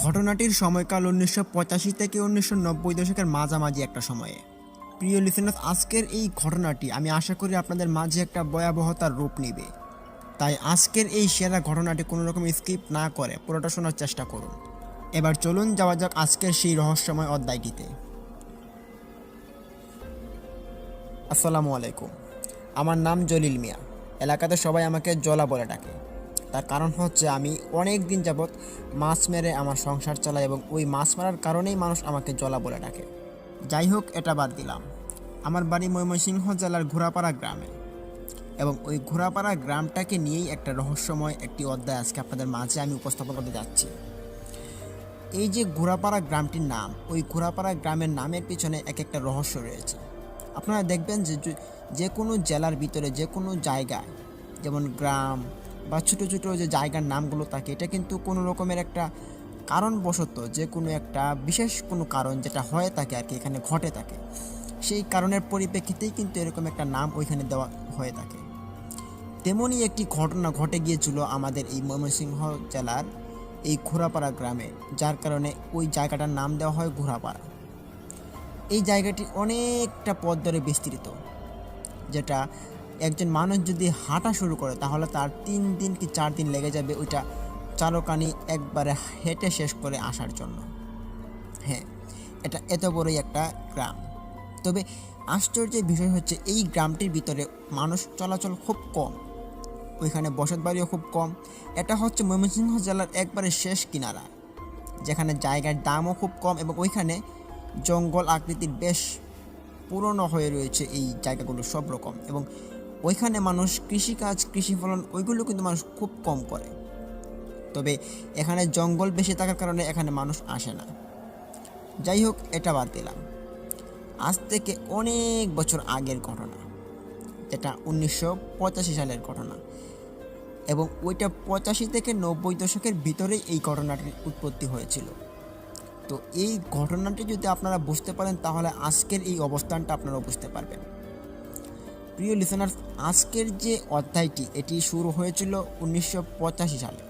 ঘটনাটির সময়কাল ১৯৮৫ থেকে ১৯৯০ দশকের মাঝামাঝি একটা সময়ে। প্রিয় লিসেনার্স, আজকের এই ঘটনাটি আমি আশা করি আপনাদের মাঝে একটা ভয়াবহতার রূপ নেবে। তাই আজকের এই সেরা ঘটনাটি কোনো রকম স্কিপ না করে পুরোটা শোনার চেষ্টা করুন। এবার চলুন যাওয়া যাক আজকের সেই রহস্যময় অধ্যায়টিতে। আসসালামু আলাইকুম। আমার নাম জলিল মিয়া। এলাকাতে সবাই আমাকে জলা বলে ডাকে। তার কারণ হচ্ছে আমি অনেক দিন যাবৎ মাছ মেরে আমার সংসার চালাই এবং ওই মাছ মারার কারণেই মানুষ আমাকে জলা বলে ডাকে। যাই হোক, এটা বাদ দিলাম। আমার বাড়ি ময়মনসিংহ জেলার ঘোড়াপাড়া গ্রামে এবং ওই ঘোড়াপাড়া গ্রামটাকে নিয়েই একটা রহস্যময় একটি অধ্যায় আজকে আপনাদের মাঝে আমি উপস্থাপন করতে যাচ্ছি। এই যে ঘোড়াপাড়া গ্রামটির নাম, ওই ঘোড়াপাড়া গ্রামের নামের পিছনে এক একটা রহস্য রয়েছে। আপনারা দেখবেন যে যে কোনো জেলার ভিতরে যে কোনো জায়গায়, যেমন গ্রাম বা ছোটো ছোটো যে জায়গার নামগুলো থাকে, এটা কিন্তু কোনো রকমের একটা কারণবশত, যে কোনো একটা বিশেষ কোনো কারণ যেটা হয়ে থাকে আর কি, এখানে ঘটে থাকে, সেই কারণের পরিপ্রেক্ষিতেই কিন্তু এরকম একটা নাম ওইখানে দেওয়া হয়ে থাকে। তেমনই একটি ঘটনা ঘটে গিয়েছিল আমাদের এই ময়মনসিংহ জেলার এই ঘোড়াপাড়া গ্রামে, যার কারণে ওই জায়গাটার নাম দেওয়া হয় ঘোড়াপাড়া। এই জায়গাটি অনেকটা পথ ধরে বিস্তৃত, যেটা একজন মানুষ যদি হাঁটা শুরু করে তাহলে তার 3 দিন কি 4 দিন লেগে যাবে ওইটা চারকানি একবারে হেঁটে শেষ করে আসার জন্য। হ্যাঁ, এটা এত বড়ই একটা গ্রাম। তবে আশ্চর্যের বিষয় হচ্ছে এই গ্রামটির ভিতরে মানুষ চলাচল খুব কম, ওইখানে বসতবাড়িও খুব কম। এটা হচ্ছে ময়মনসিংহ জেলার একবারে শেষ কিনারা, যেখানে জায়গার দামও খুব কম এবং ওইখানে জঙ্গল আকৃতির বেশ পুরনো হয়ে রয়েছে এই জায়গাগুলো সব রকম, এবং ওইখানে মানুষ কৃষিকাজ, কৃষি ফলন ওইগুলো কিন্তু মানুষ খুব কম করে। তবে এখানে জঙ্গল বেশি থাকার কারণে এখানে মানুষ আসে না। যাই হোক, এটা বাদ দিলাম। আজ থেকে অনেক বছর আগের ঘটনা, যেটা ১৯৮৫ সালের ঘটনা, এবং ওইটা ৮৫ থেকে ৯০ দশকের ভিতরেই এই ঘটনাটির উৎপত্তি হয়েছিল। তো এই ঘটনাটি যদি আপনারা বুঝতে পারেন তাহলে আজকের এই অবস্থানটা আপনারা বুঝতে পারবেন। প্রিয় লিসেনার্স, আজকের যে অধ্যায়টি এটি শুরু হয়েছিল ১৯৮৫ সালে।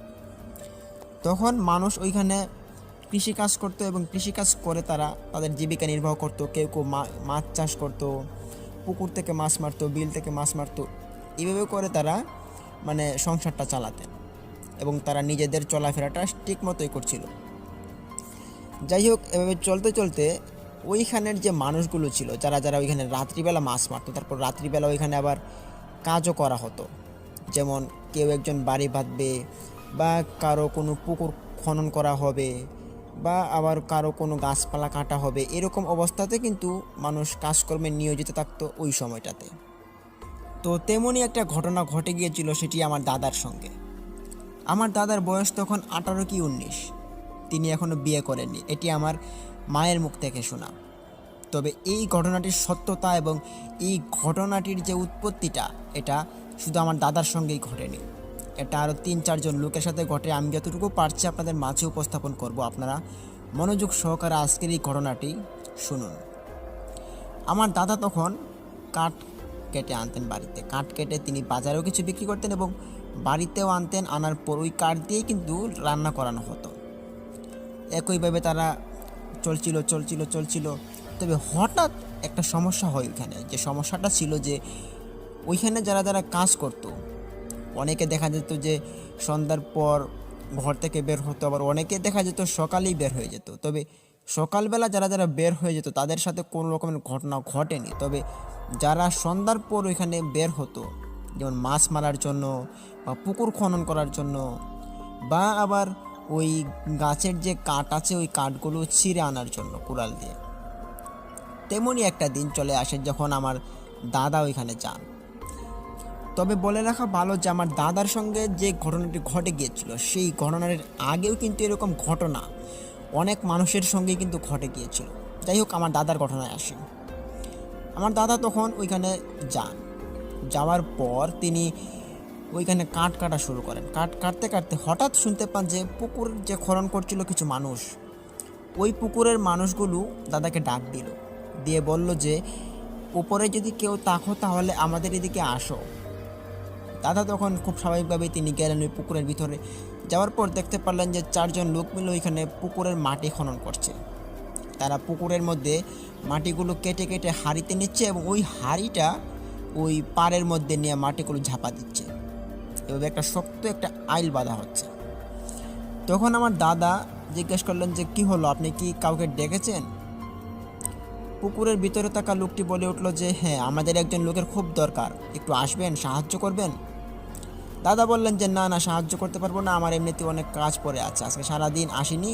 তখন মানুষ ওইখানে কৃষিকাজ করতো এবং কৃষিকাজ করে তারা তাদের জীবিকা নির্বাহ করতো। কেউ কেউ মাছ চাষ করতো, পুকুর থেকে মাছ মারতো, বিল থেকে মাছ মারতো। এইভাবে করে তারা সংসারটা চালাতেন এবং তারা নিজেদের চলাফেরাটা ঠিক মতোই করছিল। যাই হোক, এভাবে চলতে চলতে ওইখানের যে মানুষগুলো ছিল, যারা যারা ওইখানে রাত্রিবেলা মাছ মারতো, তারপর রাত্রিবেলা ওইখানে আবার কাজও করা হতো। যেমন কেউ একজন বাড়ি বাঁধবে, বা কারো কোনো পুকুর খনন করা হবে, বা আবার কারো কোনো গাছপালা কাটা হবে। এরকম অবস্থাতে কিন্তু মানুষ কাজকর্মে নিয়োজিত থাকতো ওই সময়টাতে। তো তেমনই একটা ঘটনা ঘটে গিয়েছিল, সেটি আমার দাদার সঙ্গে। আমার দাদার বয়স তখন 18 কি 19, তিনি এখনও বিয়ে করেননি। এটি আমার মায়ের মুখ থেকে শোনা। তবে এই ঘটনাটির সত্যতা এবং এই ঘটনাটির যে উৎপত্তিটা, এটা শুধু আমার দাদার সঙ্গেই ঘটেনি, এটা আরও 3-4 জন লোকের সাথে ঘটে। আমি যতটুকু পারছি আপনাদের মাঝে উপস্থাপন করব। আপনারা মনোযোগ সহকারে আজকের এই ঘটনাটি শুনুন। আমার দাদা তখন কাঠ কেটে আনতেন বাড়িতে। কাঠ কেটে তিনি বাজারেও কিছু বিক্রি করতেন এবং বাড়িতেও আনতেন। আনার পর ওই কাঠ দিয়েই কিন্তু রান্না করানো হতো। একইভাবে তারা চলছিল। তবে হঠাৎ একটা সমস্যা হয় ওইখানে। যে সমস্যাটা ছিল যে ওইখানে যারা যারা কাজ করতো, অনেকে দেখা যেত যে সন্ধ্যার পর ঘর থেকে বের হতো, আবার অনেকে দেখা যেত সকালেই বের হয়ে যেত। তবে সকালবেলা যারা যারা বের হয়ে যেত তাদের সাথে কোনো রকমের ঘটনা ঘটেনি। তবে যারা সন্ধ্যার পর ওইখানে বের হতো, যেমন মাছ মারার জন্য বা পুকুর খনন করার জন্য, বা আবার ওই গাছের যে কাঠ আছে ওই কাঠগুলো ছিঁড়ে আনার জন্য কুড়াল দিয়ে, তেমনই একটা দিন চলে আসে যখন আমার দাদা ওইখানে যান। তবে বলে রাখা ভালো যে আমার দাদার সঙ্গে যে ঘটনাটি ঘটে গিয়েছিল, সেই ঘটনার আগেও কিন্তু এরকম ঘটনা অনেক মানুষের সঙ্গেই কিন্তু ঘটে গিয়েছিল। যাই হোক, আমার দাদার ঘটনায় আসি। আমার দাদা তখন ওইখানে যাওয়ার পর তিনি ওইখানে কাঠ কাটা শুরু করেন। কাঠ কাটতে কাটতে হঠাৎ শুনতে পান যে পুকুর যে খনন করছিল কিছু মানুষ, ওই পুকুরের মানুষগুলো দাদাকে ডাক দিয়ে বলল যে উপরে যদি কেউ তাকো তাহলে আমাদের এদিকে আসো। দাদা তখন খুব স্বাভাবিকভাবেই তিনি গেলেন ওই পুকুরের ভিতরে। যাওয়ার পর দেখতে পারলেন যে 4জন লোক মিলে ওইখানে পুকুরের মাটি খনন করছে। তারা পুকুরের মধ্যে মাটিগুলো কেটে কেটে হাঁড়িতে নিচ্ছে এবং ওই হাঁড়িটা ওই পাড়ের মধ্যে নিয়ে মাটিগুলো ঝাপা দিচ্ছে। এভাবে একটা শক্ত একটা আইল বাঁধা হচ্ছে। তখন আমার দাদা জিজ্ঞেস করলেন যে কি হলো, আপনি কি কাউকে ডেকেছেন? পুকুরের ভিতরে থাকা লোকটি বলে উঠল যে হ্যাঁ, আমাদের একজন লোকের খুব দরকার, একটু আসবেন, সাহায্য করবেন। দাদা বললেন যে না না, সাহায্য করতে পারবো না, আমার এমনিতে অনেক কাজ পড়ে আছে, আজকে সারাদিন আসিনি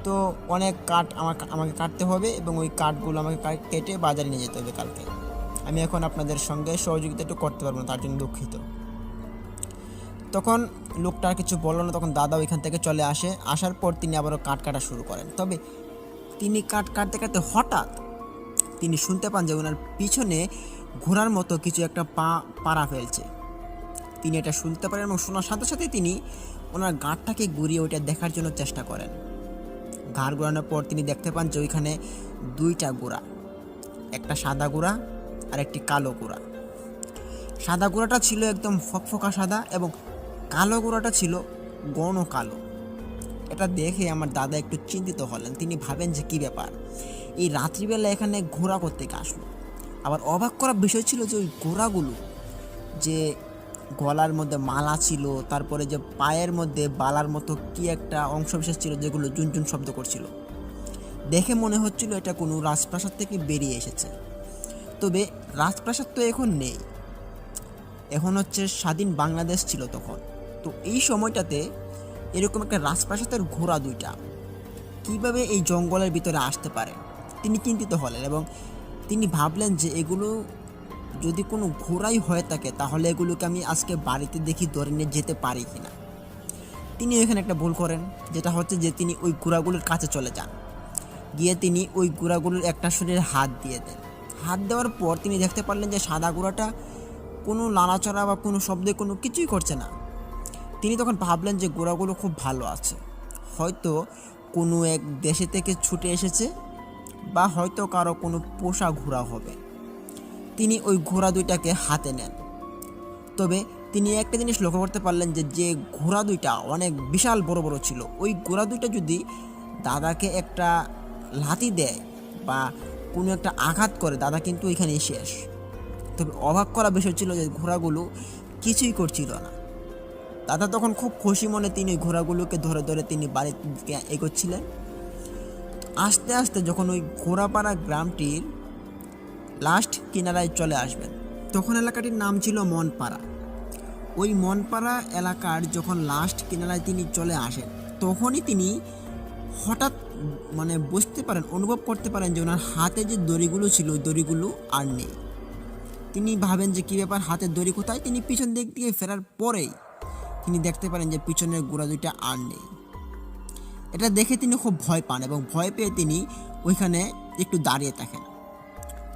তো, অনেক কাঠ আমাকে কাটতে হবে এবং ওই কাঠগুলো আমাকে কেটে বাজারে নিয়ে যেতে হবে কালকে। আমি এখন আপনাদের সঙ্গে সহযোগিতা একটু করতে পারবো না, তার জন্য দুঃখিত। তখন লোকটা আর কিছু বলল না। তখন দাদা ওইখান থেকে চলে আসে। আসার পর তিনি আবারও কাঠ কাটা শুরু করেন। তবে তিনি কাঠ কাটতে কাটতে হঠাৎ তিনি শুনতে পান যে ওনার পিছনে ঘোড়ার মতো কিছু একটা পাড়া ফেলছে। তিনি এটা শুনতে পারেন এবং শোনার সাথে সাথে তিনি ওনার গাঁটটাকে ঘুরিয়ে ওইটা দেখার জন্য চেষ্টা করেন। ঘাড় ঘোরানোর পর তিনি দেখতে পান যে ওইখানে 2টা ঘোড়া, একটা সাদা ঘোড়া আর একটি কালো ঘোড়া। সাদা ঘোড়াটা ছিল একদম ফকফকা সাদা এবং কালো ঘোড়াটা ছিল ঘন কালো। এটা দেখে আমার দাদা একটু চিন্তিত হলেন। তিনি ভাবেন যে কী ব্যাপার, এই রাত্রিবেলা এখানে ঘোড়া করতে আসলো। আবার অবাক করার বিষয় ছিল যে ওই ঘোড়াগুলো যে গলার মধ্যে মালা ছিল, তারপরে যে পায়ের মধ্যে বালার মতো কি একটা অংশবিশেষ ছিল যেগুলো জুনজুন শব্দ করছিল। দেখে মনে হচ্ছিল এটা কোনো রাজপ্রাসাদ থেকে বেরিয়ে এসেছে। তবে রাজপ্রাসাদ তো এখন নেই, এখন হচ্ছে স্বাধীন বাংলাদেশ ছিল তখন। তো এই সময়টাতে এরকম একটা রাজপ্রাসাদের ঘোড়া 2টা কীভাবে এই জঙ্গলের ভিতরে আসতে পারে, তিনি চিন্তিত হলেন এবং তিনি ভাবলেন যে এগুলো যদি কোনো ঘোড়াই হয়ে থাকে তাহলে এগুলোকে আমি আজকে বাড়িতে দেখি ধরে নিয়ে যেতে পারি কিনা। তিনি এখানে একটা ভুল করেন, যেটা হচ্ছে যে তিনি ওই ঘোড়াগুলোর কাছে চলে যান। গিয়ে তিনি ওই ঘোড়াগুলোর একটা শরীরে হাত দিয়ে দেন। হাত দেওয়ার পর তিনি দেখতে পারলেন যে সাদা ঘোড়াটা কোনো নাড়াচড়া বা কোনো শব্দে কোনো কিছুই করছে না। তিনি তখন ভাবলেন যে ঘোড়াগুলো খুব ভালো আছে, হয়তো কোনো এক দেশে থেকে ছুটে এসেছে বা হয়তো কারো কোনো পোষা ঘোড়া হবে। তিনি ওই ঘোড়া 2টাকে হাতে নেন। তবে তিনি একটা জিনিস লক্ষ্য করতে পারলেন যে যে ঘোড়া 2টা অনেক বিশাল বড় বড় ছিল, ওই ঘোড়া 2টা যদি দাদাকে একটা লাথি দেয় বা কোনো একটা আঘাত করে দাদা কিন্তু এখানেই শেষ। তবে অবাক করা বিষয় ছিল যে ঘোড়াগুলো কিছুই করছিল না। দাদা তখন খুব খুশি মনে তিনি ঘোড়াগুলোকে ধরে ধরে তিনি বাড়ির দিকে এগোচ্ছিলেন। আস্তে আস্তে যখন ওই ঘোড়াপাড়া গ্রামটির লাস্ট কিনারায় চলে আসবেন, তখন এলাকাটির নাম ছিল মনপাড়া। ওই মনপাড়া এলাকার যখন লাস্ট কিনারায় তিনি চলে আসেন, তখনই তিনি হঠাৎ বুঝতে পারেন, অনুভব করতে পারেন যে ওনার হাতে যে দড়িগুলো ছিল ওই দড়িগুলো আর নেই। তিনি ভাবেন যে কী ব্যাপার, হাতের দড়ি কোথায়। তিনি পিছন দিক দিয়ে ফেরার পরেই তিনি দেখতে পারেন যে পিছনের ঘোড়া 2টা আর নেই। এটা দেখে তিনি খুব ভয় পান এবং ভয় পেয়ে তিনি ওইখানে একটু দাঁড়িয়ে থাকেন।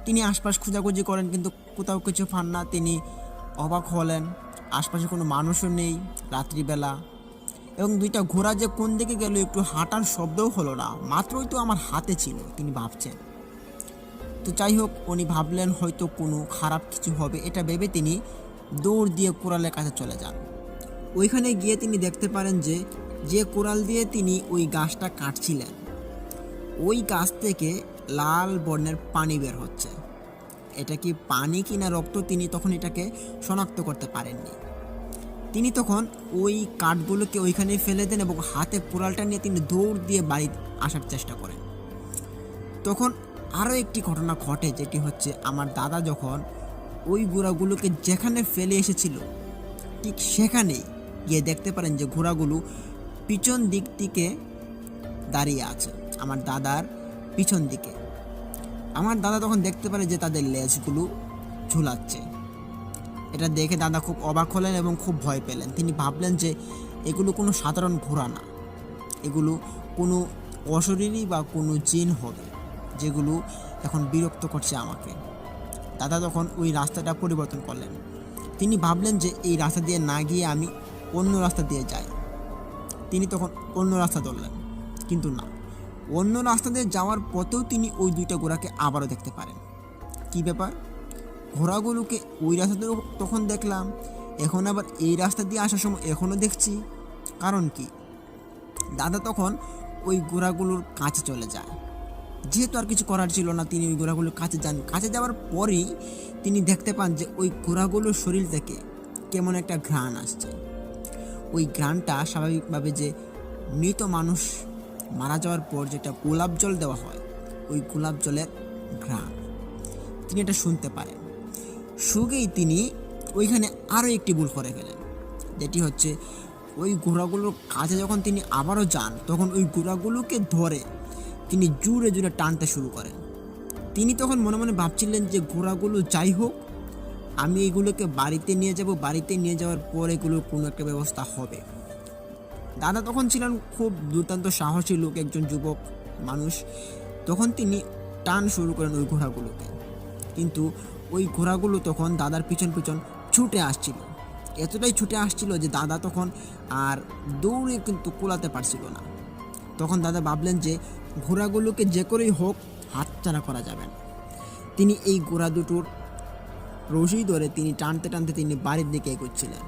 তিনি আশপাশ খোঁজাখুঁজি করেন কিন্তু কোথাও কিছু পান না। তিনি অবাক হলেন, আশপাশে কোনো মানুষও নেই রাত্রিবেলা, এবং 2টা ঘোড়া যে কোন দিকে গেল একটু হাঁটার শব্দও হলো না, মাত্রই তো আমার হাতে ছিল, তিনি ভাবছেন। তো যাই হোক, উনি ভাবলেন হয়তো কোনো খারাপ কিছু হবে, এটা ভেবে তিনি দৌড় দিয়ে কোরালের কাছে চলে যান। ওইখানে গিয়ে তিনি দেখতে পারেন যে যে কোরাল দিয়ে তিনি ওই গাছটা কাটছিলেন, ওই গাছ থেকে লাল বর্ণের পানি বের হচ্ছে। এটা কি পানি কিনা রক্ত তিনি তখন এটাকে শনাক্ত করতে পারেননি। তিনি তখন ওই কাঠগুলোকে ওইখানে ফেলে দেন এবং হাতে কোরালটা নিয়ে তিনি দৌড় দিয়ে বাড়ি আসার চেষ্টা করেন। তখন আরও একটি ঘটনা ঘটে, যেটি হচ্ছে আমার দাদা যখন ওই ঘোড়াগুলোকে যেখানে ফেলে এসেছিল ঠিক সেখানেই গিয়ে দেখতে পারেন যে ঘোড়াগুলো পিছন দিক থেকে দাঁড়িয়ে আছে, আমার দাদার পিছন দিকে। আমার দাদা তখন দেখতে পারে যে তাদের লেজগুলো ঝুলাচ্ছে। এটা দেখে দাদা খুব অবাক হলেন এবং খুব ভয় পেলেন। তিনি ভাবলেন যে এগুলো কোনো সাধারণ ঘোড়া না, এগুলো কোনো অশরীরী বা কোনো জিন হবে যেগুলো এখন বিরক্ত করছে আমাকে। দাদা তখন ওই রাস্তাটা পরিবর্তন করলেন। তিনি ভাবলেন যে এই রাস্তা দিয়ে না গিয়ে আমি অন্য রাস্তা দিয়ে যাই। তিনি তখন অন্য রাস্তা ধরলেন, কিন্তু না, অন্য রাস্তা দিয়ে যাওয়ার পথেও তিনি ওই 2টা ঘোড়াকে আবারও দেখতে পারেন। কি ব্যাপার, ঘোড়াগুলোকে ওই রাস্তাতেও তখন দেখলাম এখন আবার এই রাস্তা দিয়ে আসার সময় এখনও দেখছি। কারণ কি? দাদা তখন ওই ঘোড়াগুলোর কাছে চলে যায়। যেহেতু আর কিছু করার ছিল না, তিনি ওই ঘোড়াগুলোর কাছে যান। কাছে যাওয়ার পরেই তিনি দেখতে পান যে ওই ঘোড়াগুলোর শরীর থেকে কেমন একটা ঘ্রাণ আসছে। ওই ঘ্রাণটা স্বাভাবিকভাবে যে মৃত মানুষ মারা যাওয়ার পর যেটা গোলাপ জল দেওয়া হয়, ওই গোলাপ জলের ঘ্রাণ তিনি এটা শুনতে পারেন। শুনেই তিনি ওইখানে আরও একটি ভুল করে ফেলেন, যেটি হচ্ছে ওই ঘোড়াগুলোর কাছে যখন তিনি আবারও যান, তখন ওই ঘোড়াগুলোকে ধরে তিনি জোরে জোরে টানতে শুরু করেন। তিনি তখন মনে মনে ভাবছিলেন যে ঘোড়াগুলো যাই হোক, আমি এগুলোকে বাড়িতে নিয়ে যাব, বাড়িতে নিয়ে যাওয়ার পর এগুলোর কোনো একটা ব্যবস্থা হবে। দাদা তখন ছিলেন খুব দুর্দান্ত সাহসী লোক, একজন যুবক মানুষ। তখন তিনি টান শুরু করেন ওই ঘোড়াগুলোকে, কিন্তু ওই ঘোড়াগুলো তখন দাদার পিছন পিছন ছুটে আসছিল। এতটাই ছুটে আসছিল যে দাদা তখন আর দৌড়ে কিন্তু কুলাতে পারছিল না। তখন দাদা ভাবলেন যে ঘোড়াগুলোকে যে করেই হোক হাতছাড়া করা যাবে না। তিনি এই ঘোড়া দুটোর রশি ধরে তিনি টানতে টানতে তিনি বাড়ির দিকে এগোচ্ছিলেন।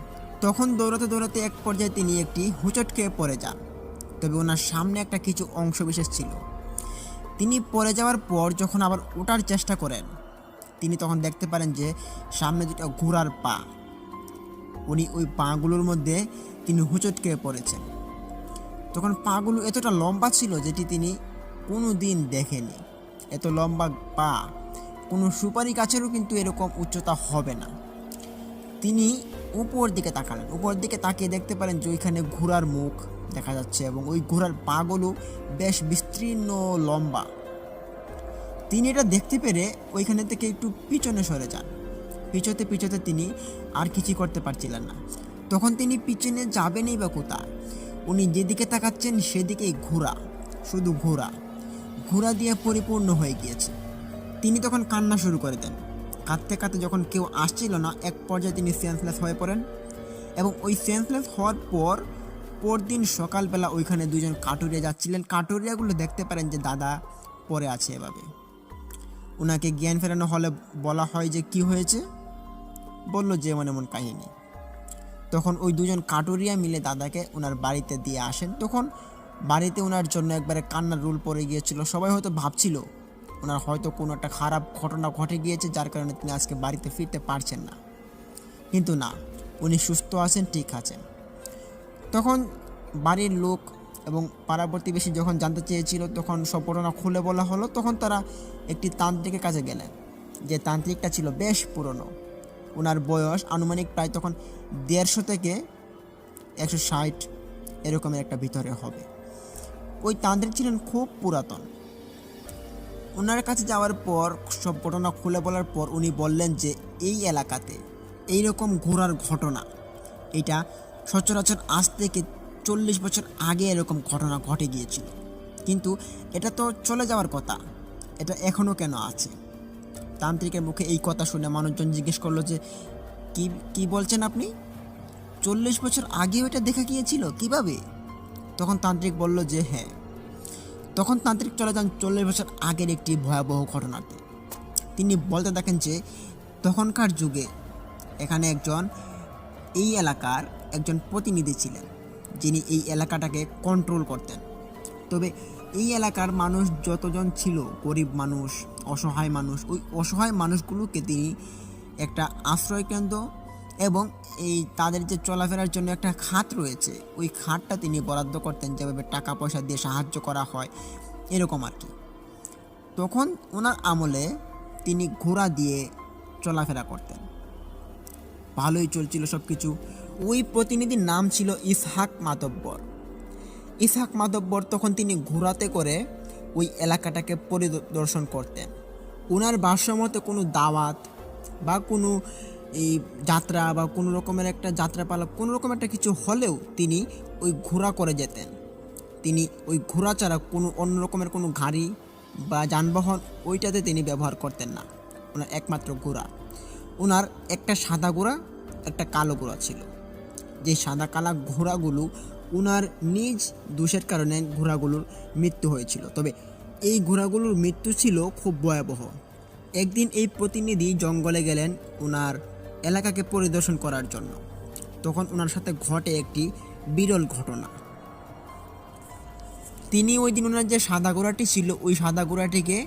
তখন দৌড়াতে দৌড়াতে এক পর্যায়ে তিনি একটি হোঁচট খেয়ে পড়ে যান। তবে ওনার সামনে একটা কিছু অংশ বিশেষ ছিল। তিনি পড়ে যাওয়ার পর যখন আবার ওঠার চেষ্টা করেন, তিনি তখন দেখতে পারেন যে সামনে দুটো ঘোড়ার পা। উনি ওই পাগুলোর মধ্যে তিনি হোঁচট খেয়ে পড়েছেন। তখন পাগুলো এতটা লম্বা ছিল যেটি তিনি কোনো দিন দেখেনি। এত লম্বা পা কোনো সুপারি গাছেরও কিন্তু এরকম উচ্চতা হবে না। তিনি উপর দিকে তাকালেন, উপর দিকে তাকিয়ে দেখতে পারেন যে ওইখানে ঘোড়ার মুখ দেখা যাচ্ছে এবং ওই ঘোড়ার পাগুলো বেশ বিস্তীর্ণ লম্বা। তিনি এটা দেখতে পেরে ওইখানে থেকে একটু পিছনে সরে যান। পিছতে পিছতে তিনি আর কিছু করতে পারছিলেন না। তখন তিনি পিছনে যাবেনই বা কোথায়? উনি যেদিকে তাকাচ্ছেন সেদিকেই ঘোড়া, শুধু ঘোড়া, ঘোড়া দিয়ে পরিপূর্ণ হয়ে গিয়েছে। তিনি তখন কান্না শুরু করে দেন। কাঁদতে কাঁদতে যখন কেউ আসছিল না, এক পর্যায়ে তিনি সেন্সলেস হয়ে পড়েন। এবং ওই সেন্সলেস হওয়ার পর পরদিন সকালবেলা ওইখানে দুজন কাটুরিয়া যাচ্ছিলেন। কাটুরিয়াগুলো দেখতে পারেন যে দাদা পড়ে আছে এভাবে। ওনাকে জ্ঞান ফেরানো হলে বলা হয় যে কি হয়েছে, বলল যে এমন এমন কাহিনী। তখন ওই দুজন কাটুরিয়া মিলে দাদাকে ওনার বাড়িতে দিয়ে আসেন। তখন বাড়িতে ওনার জন্য একবারে কান্নার রোল পড়ে গিয়েছিল। সবাই হয়তো ভাবছিল ওনার হয়তো কোনো একটা খারাপ ঘটনা ঘটে গিয়েছে, যার কারণে তিনি আজকে বাড়িতে ফিরতে পারছেন না। কিন্তু না, উনি সুস্থ আছেন, ঠিক আছেন। তখন বাড়ির লোক এবং পাড়া প্রতিবেশী যখন জানতে চেয়েছিল, তখন সব ঘটনা খুলে বলা হলো। তখন তারা একটি তান্ত্রিকের কাছে গেলেন, যে তান্ত্রিকটা ছিল বেশ পুরনো। ওনার বয়স আনুমানিক প্রায় তখন 150 থেকে 160 এরকমের একটা ভিতরে হবে। ওই তান্ত্রিক ছিলেন খুব পুরাতন। ওনার কাছে যাওয়ার পর সব ঘটনা খুলে বলার পর উনি বললেন যে এই এলাকাতে এইরকম ঘোরার ঘটনা, এটা সচরাচর আজ থেকে 40 বছর আগে এরকম ঘটনা ঘটে গিয়েছিল, কিন্তু এটা তো চলে যাওয়ার কথা, এটা এখনও কেন আছে? তান্ত্রিকের মুখে এই কথা শুনে মানুষজন জিজ্ঞেস করলো যে কি কি বলছেন আপনি? 40 বছর আগেও এটা দেখা গিয়েছিল কিভাবে? তখন তান্ত্রিক বলল যে হ্যাঁ। তখন তান্ত্রিক চলে যান 40 বছর আগের একটি ভয়াবহ ঘটনাতে। তিনি বলতে দেখেন যে তখনকার যুগে এখানে এই এলাকার একজন প্রতিনিধি ছিলেন, যিনি এই এলাকাটাকে কন্ট্রোল করতেন। তবে এই এলাকার মানুষ যতজন ছিল, গরিব মানুষ, অসহায় মানুষ, ওই অসহায় মানুষগুলোকে তিনি একটা আশ্রয়কেন্দ্র এবং তাদের যে চলাফেরার জন্য একটা খাত রয়েছে, ওই খাতটা তিনি বরাদ্দ করতেন, যেভাবে টাকা পয়সা দিয়ে সাহায্য করা হয় এরকম আর কি। তখন ওনার আমলে তিনি ঘোড়া দিয়ে চলাফেরা করতেন, ভালোই চলছিল সব কিছু। ওই প্রতিনিধির নাম ছিল ইসহাক মাতব্বর। ইসহাক মাতব্বর তখন তিনি ঘোড়াতে করে ওই এলাকাটাকে পরিদর্শন করতেন। ওনার ভাষ্যমতে কোনো দাওয়াত বা কোনো যাত্রা বা কোনো রকমের একটা যাত্রাপালা, কোনো রকম একটা কিছু হলেও তিনি ওই ঘোড়া করে যেতেন। তিনি ওই ঘোড়া ছাড়া কোনো অন্য রকমের কোনো গাড়ি বা যানবাহন ওইটাতে তিনি ব্যবহার করতেন না। ওনার একমাত্র ঘোড়া। ওনার একটা সাদা ঘোড়া, একটা কালো ঘোড়া ছিল। যে সাদা কালা ঘোড়াগুলো ওনার নিজ দোষের কারণে ঘোড়াগুলোর মৃত্যু হয়েছিল। তবে এই ঘোড়াগুলোর মৃত্যু ছিল খুব ভয়াবহ। একদিন এই প্রতিনিধি জঙ্গলে গেলেন ওনার এলাকাকে পরিদর্শন করার জন্য। তখন ওনার সাথে ঘটে একটি বিরল ঘটনা। তিনি ওই দিন ওনার যে সাদা ঘোড়াটি ছিল ওই সাদা ঘোড়াটিকে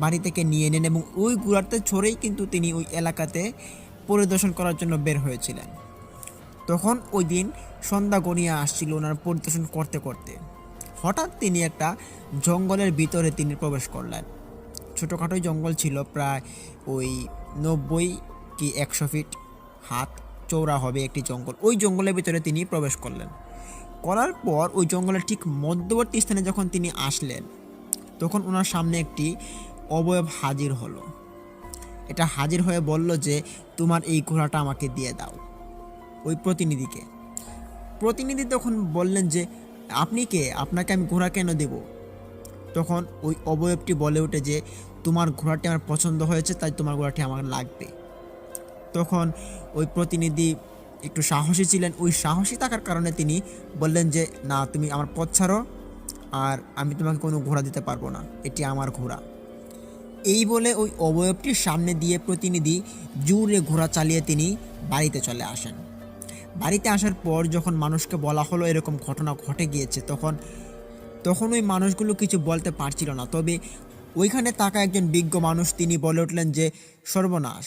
বাড়ি থেকে নিয়ে নেন এবং ওই ঘোড়াতে চড়েই কিন্তু তিনি ওই এলাকাতে পরিদর্শন করার জন্য বের হয়েছিলেন। তখন ওই দিন সন্ধ্যা গড়িয়ে আসছিল ওনার পরিদর্শন করতে করতে। হঠাৎ তিনি একটা জঙ্গলের ভিতরে তিনি প্রবেশ করলেন। ছোটোখাটোই জঙ্গল ছিল, প্রায় ওই 90 কি 100 ফিট হাত চৌড়া হবে একটি জঙ্গল। ওই জঙ্গলের ভিতরে তিনি প্রবেশ করলেন। করার পর ওই জঙ্গলের ঠিক মধ্যবর্তী স্থানে যখন তিনি আসলেন তখন ওনার সামনে একটি অবয়ব হাজির হলো। এটা হাজির হয়ে বলল যে তোমার এই ঘোড়াটা আমাকে দিয়ে দাও। ওই প্রতিনিধি তখন বললেন যে আপনি কে, আপনাকে আমি ঘোড়া কেন দেব? তখন ওই অবয়বটি বলে ওঠে যে তোমার ঘোড়াটি আমার পছন্দ হয়েছে, তাই তোমার ঘোড়াটি আমার লাগবে। তখন ওই প্রতিনিধি একটু সাহসী ছিলেন, ওই সাহসী থাকার কারণে তিনি বললেন যে না, তুমি আমার পথ ছাড়ো, আর আমি তোমাকে কোনো ঘোড়া দিতে পারবো না, এটি আমার ঘোড়া। এই বলে ওই অবয়বটির সামনে দিয়ে প্রতিনিধি জোরে ঘোড়া চালিয়ে তিনি বাড়িতে চলে আসেন। বাড়িতে আসার পর যখন মানুষকে বলা হলো এরকম ঘটনা ঘটে গিয়েছে, তখন ওই মানুষগুলো কিছু বলতে পারছিল না। তবে ওইখানে থাকা একজন বিজ্ঞ মানুষ তিনি বলে উঠলেন যে সর্বনাশ,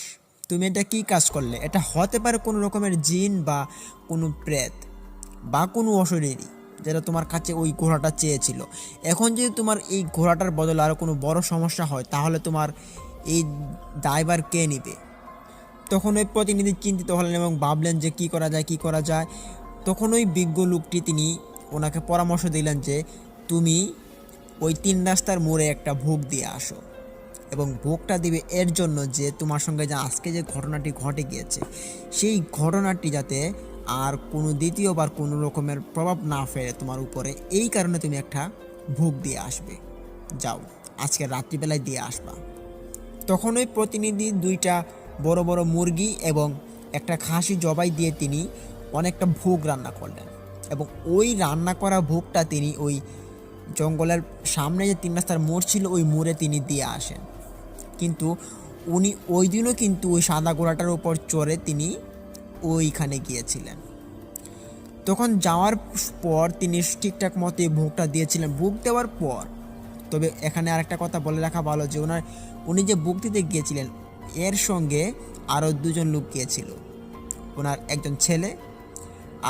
তুমি এটা কী কাজ করলে? এটা হতে পারে কোনো রকমের জিন বা কোনো প্রেত বা কোনো অশরীরী, যেটা তোমার কাছে ওই ঘোড়াটা চেয়েছিল। এখন যদি তোমার এই ঘোড়াটার বদলে আরও কোনো বড় সমস্যা হয় তাহলে তোমার এই দায়ভার কে নেবে? তখন ওই প্রতিনিধি চিন্তিত হলেন এবং ভাবলেন যে কী করা যায়। তখন ওই বিজ্ঞ লোকটি তিনি ওনাকে পরামর্শ দিলেন যে তুমি ওই 3 রাস্তার মোড়ে একটা ভোগ দিয়ে আসো, এবং ভোগটা দিবে এর জন্য যে তোমার সঙ্গে যে আজকে যে ঘটনাটি ঘটে গিয়েছে সেই ঘটনাটি যাতে আর কোনো দ্বিতীয়বার কোনো রকমের প্রভাব না ফেলে তোমার উপরে, এই কারণে তুমি একটা ভোগ দিয়ে আসবে। যাও, আজকে রাত্রিবেলায় দিয়ে আসবা। তখন ওই প্রতিনিধি 2টা বড় বড় মুরগি এবং একটা খাসি জবাই দিয়ে তিনি অনেকটা ভোগ রান্না করলেন, এবং ওই রান্না করা ভোগটা তিনি ওই জঙ্গলের সামনে যে 3 রাস্তার মোড় ছিল ওই মোড়ে তিনি দিয়ে আসেন। কিন্তু উনি ওই দিনও কিন্তু ওই সাদা ঘোড়াটার উপর চড়ে তিনি ওইখানে গিয়েছিলেন। তখন যাওয়ার পর তিনি ঠিকঠাক মতো ভোগটা দিয়েছিলেন। ভোগ দেওয়ার পর, তবে এখানে আরেকটা কথা বলে রাখা ভালো যে উনি যে ভোগ দিতে গিয়েছিলেন এর সঙ্গে আরও 2জন লোক গিয়েছিল। ওনার একজন ছেলে,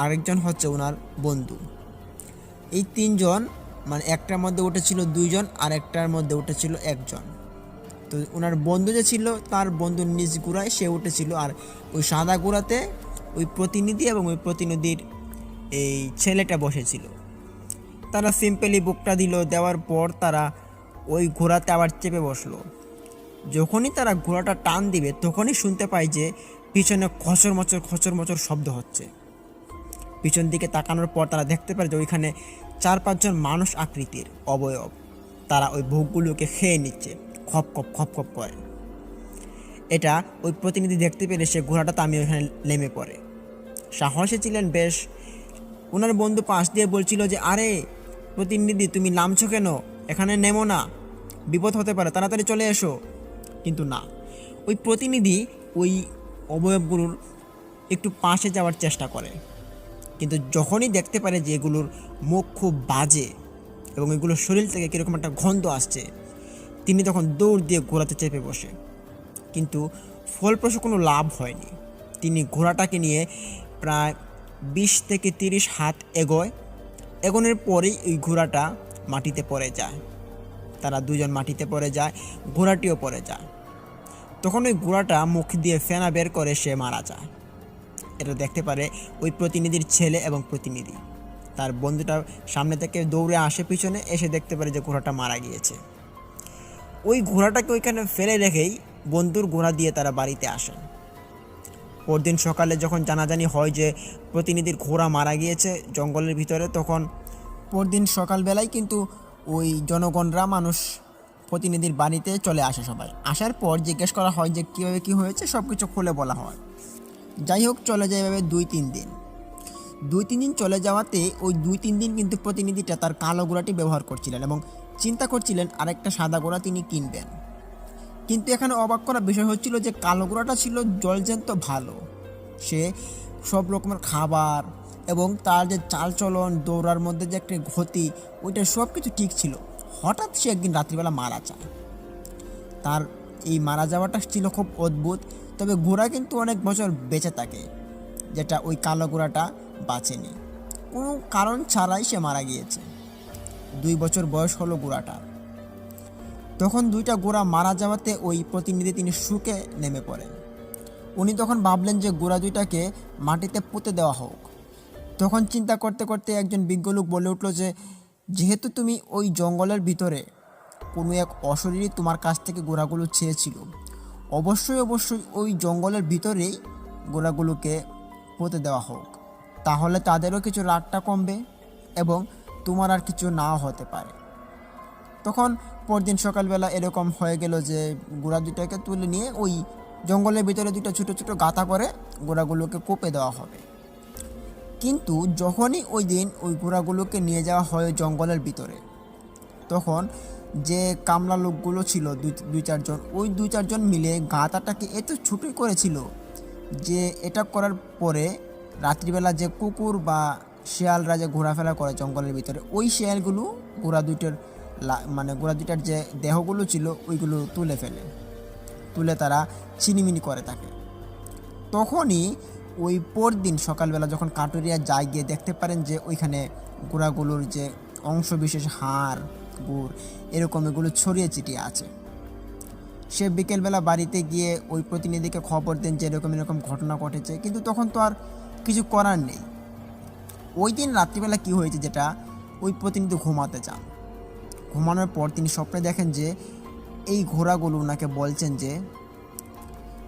আরেকজন হচ্ছে ওনার বন্ধু। এই 3জন, মানে একটার মধ্যে উঠেছিল 2জন আর একটার মধ্যে উঠেছিল 1জন। তো ওনার বন্ধু যে ছিল তার বন্ধুর নিজ ঘোড়ায় সে উঠেছিল, আর ওই সাদা ঘোড়াতে ওই প্রতিনিধি এবং ওই প্রতিনিধির এই ছেলেটা বসেছিল। তারা সিম্পলি বুকটা দেওয়ার পর তারা ওই ঘোড়াতে আবার চেপে বসলো। যখনই তারা ঘোড়াটা টান দিবে তখনই শুনতে পায় যে পিছনে খচর মচর শব্দ হচ্ছে। পিছন দিকে তাকানোর পর তারা দেখতে পারে যে ওইখানে 4-5 জন মানুষ আকৃতির অবয়ব, তারা ওই ভোগগুলোকে খেয়ে নিচ্ছে খপ খপ করে। এটা ওই প্রতিনিধি দেখতে পেলে সে ঘোড়াটা থামিয়ে ওইখানে নেমে পড়ে। সাহসী ছিলেন বেশ। ওনার বন্ধু পাশ দিয়ে বলছিল যে আরে প্রতিনিধি, তুমি নামছো কেন? এখানে নেমো না, বিপদ হতে পারে, তাড়াতাড়ি চলে এসো। কিন্তু না, ওই প্রতিনিধি ওই অবয়বগুলোর একটু পাশে যাওয়ার চেষ্টা করে, কিন্তু যখনই দেখতে পারে যে এগুলোর মুখ খুব বাজে এবং এগুলোর শরীর থেকে কীরকম একটা গন্ধ আসছে, তিনি তখন দৌড় দিয়ে ঘোড়াতে চেপে বসে। কিন্তু ফলপ্রসূ কোনো লাভ হয়নি। তিনি ঘোড়াটাকে নিয়ে প্রায় 20 থেকে 30 হাত এগোনোর পরেই ওই ঘোড়াটা মাটিতে পড়ে যায়। তারা 2জন মাটিতে পড়ে যায়, ঘোড়াটিও পড়ে যায়। তখন ওই ঘোড়াটা মুখ দিয়ে ফেনা বের করে সে মারা যায়। এটা দেখতে পারে ওই প্রতিনিধির ছেলে এবং প্রতিনিধি। তার বন্ধুটা সামনে থেকে দৌড়ে আসে, পিছনে এসে দেখতে পারে যে ঘোড়াটা মারা গিয়েছে। ওই ঘোড়াটাকে ওইখানে ফেলে রেখেই বন্ধুর ঘোড়া দিয়ে তারা বাড়িতে আসেন। পরদিন সকালে যখন জানাজানি হয় যে প্রতিনিধির ঘোড়া মারা গিয়েছে জঙ্গলের ভিতরে, তখন পরদিন সকালবেলায় কিন্তু ওই জনগণরা মানুষ প্রতিনিধির বাড়িতে চলে আসে। সবাই আসার পর জিজ্ঞেস করা হয় যে কীভাবে কী হয়েছে, সব কিছু খুলে বলা হয়। যাই হোক, চলে যায় এভাবে 2-3 দিন চলে যাওয়াতে ওই 2-3 দিন কিন্তু প্রতিনিধিটা তার কালো ঘোড়াটি ব্যবহার করছিলেন এবং চিন্তা করছিলেন আরেকটা সাদা ঘোড়া তিনি কিনবেন। কিন্তু এখানে অবাক করা বিষয় হচ্ছিল যে কালো ঘোড়াটা ছিল জলজ্যান্ত ভালো। সে সব রকমের খাবার এবং তার যে চালচলন, দৌড়ার মধ্যে যে একটা গতি, ওইটা সব কিছু ঠিক ছিল। হঠাৎ সে একদিন রাত্রিবেলা মারা যায়। তার এই মারা যাওয়াটা ছিল খুব অদ্ভুত। তবে ঘোড়া কিন্তু অনেক বছর বেঁচে থাকে, যেটা ওই কালো ঘোড়াটা বাঁচেনি। কোনো কারণ ছাড়াই সে মারা গিয়েছে। 2 বছর বয়স হলো ঘোড়াটার। তখন দুইটা ঘোড়া মারা যাওয়াতে ওই প্রতিনিধি তিনি শোকে নেমে পড়েন। উনি তখন ভাবলেন যে ঘোড়া দুইটাকে মাটিতে পুঁতে দেওয়া হোক। তখন চিন্তা করতে করতে একজন বিজ্ঞ লোক বলে উঠল যে, যেহেতু তুমি ওই জঙ্গলের ভিতরে, কোনো এক অশরীরী তোমার কাছ থেকে ঘোড়াগুলো ছেড়েছিল, অবশ্যই অবশ্যই ওই জঙ্গলের ভিতরেই ঘোড়াগুলোকে পুঁতে দেওয়া হোক। তাহলে তাদেরও কিছু রাগটা কমবে এবং তোমার আর কিছু নাও হতে পারে। তখন পরদিন সকালবেলা এরকম হয়ে গেল যে ঘোড়া দুটাকে তুলে নিয়ে ওই জঙ্গলের ভিতরে দুটো ছোটো ছোটো গাঁথা করে ঘোড়াগুলোকে কোপে দেওয়া হবে। কিন্তু যখনই ওই দিন ওই ঘোড়াগুলোকে নিয়ে যাওয়া হয় জঙ্গলের ভিতরে, তখন যে কামলা লোকগুলো ছিল দুই চারজন, ওই 2-4 জন মিলে গাঁথাটাকে এত ছোটোই করেছিল যে এটা করার পরে রাত্রিবেলা যে কুকুর বা শেয়ালরা যে ঘোরাফেরা করে জঙ্গলের ভিতরে, ওই শেয়ালগুলো ঘোড়া দুইটার যে দেহগুলো ছিল ওইগুলো তুলে তারা চিনিমিনি করে থাকে। তখনই ওই পরদিন সকালবেলা যখন কাটুরিয়া যায়, গিয়ে দেখতে পারেন যে ওইখানে ঘোড়াগুলোর যে অংশ বিশেষ, হাড়, গুড় এরকম এগুলো ছড়িয়ে ছিটিয়ে আছে। সে বিকেলবেলা বাড়িতে গিয়ে ওই প্রতিনিধিকে খবর দেন যে এরকম ঘটনা ঘটেছে, কিন্তু তখন তো আর কিছু করার নেই। ওই দিন রাত্রিবেলা কি হয়েছে, যেটা ওই প্রতিনিধি ঘুমাতে যান। ঘুমানোর পর তিনি স্বপ্নে দেখেন যে এই ঘোড়াগুলো ওনাকে বলছেন যে,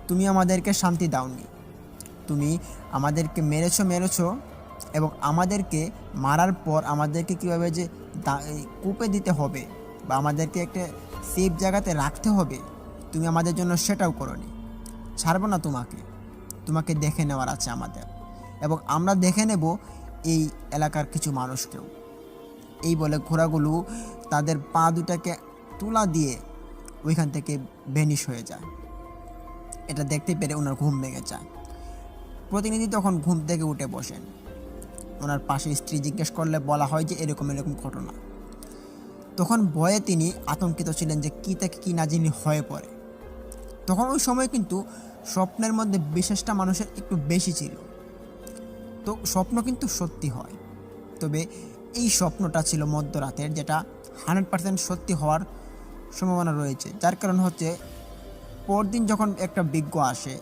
তুমি আমাদেরকে শান্তি দাওনি, তুমি আমাদেরকে মেরেছো এবং আমাদেরকে মারার পর আমাদেরকে কীভাবে যে কূপে দিতে হবে বা আমাদেরকে একটা সেফ জায়গাতে রাখতে হবে, তুমি আমাদের জন্য সেটাও করোনি। ছাড়বো না তোমাকে দেখে নেওয়ার আছে আমাদের, এবং আমরা দেখে নেব এই এলাকার কিছু মানুষকেও। এই বলে ঘোড়াগুলো তাদের পা দুটাকে তুলা দিয়ে ওইখান থেকে ভ্যানিশ হয়ে যায়। এটা দেখতে পেরে ওনার ঘুম ভেঙে যায়। প্রতিনিধি তখন ঘুম থেকে উঠে বসেন। ওনার পাশে স্ত্রী জিজ্ঞেস করলে বলা হয় যে এরকম ঘটনা। তখন ভয়ে তিনি আতঙ্কিত ছিলেন যে কী থেকে কী না জানি হয়ে পড়ে। তখন ওই সময় কিন্তু স্বপ্নের মধ্যে বিশেষটা মানুষের একটু বেশি ছিল। তো স্বপ্ন কিন্তু সত্যি হয়, তবে এই স্বপ্নটা ছিল মধ্যরাতের, যেটা 100% সত্যি হওয়ার সম্ভাবনা রয়েছে। যার কারণ হচ্ছে পরদিন যখন একটা বিজ্ঞ আসে,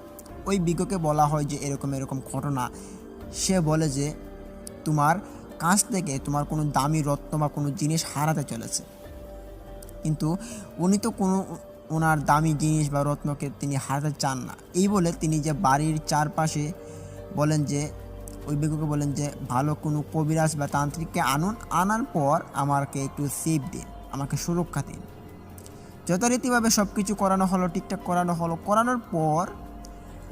ওই বিজ্ঞকে বলা হয় যে এরকম ঘটনা। সে বলে যে তোমার কাছ থেকে তোমার কোনো দামি রত্ন বা কোনো জিনিস হারাতে চলেছে। কিন্তু উনি তো ওনার দামি জিনিস বা রত্নকে তিনি হারাতে চান না। এই বলে তিনি যে বাড়ির চারপাশে ওই বিজ্ঞকে বলেন যে ভালো কোনো কবিরাজ বা তান্ত্রিককে আনার পর আমাকে একটু সেফ দিন, আমাকে সুরক্ষা দিন। যথারীতিভাবে সব কিছু করানো হলো, ঠিকঠাক করানোর পর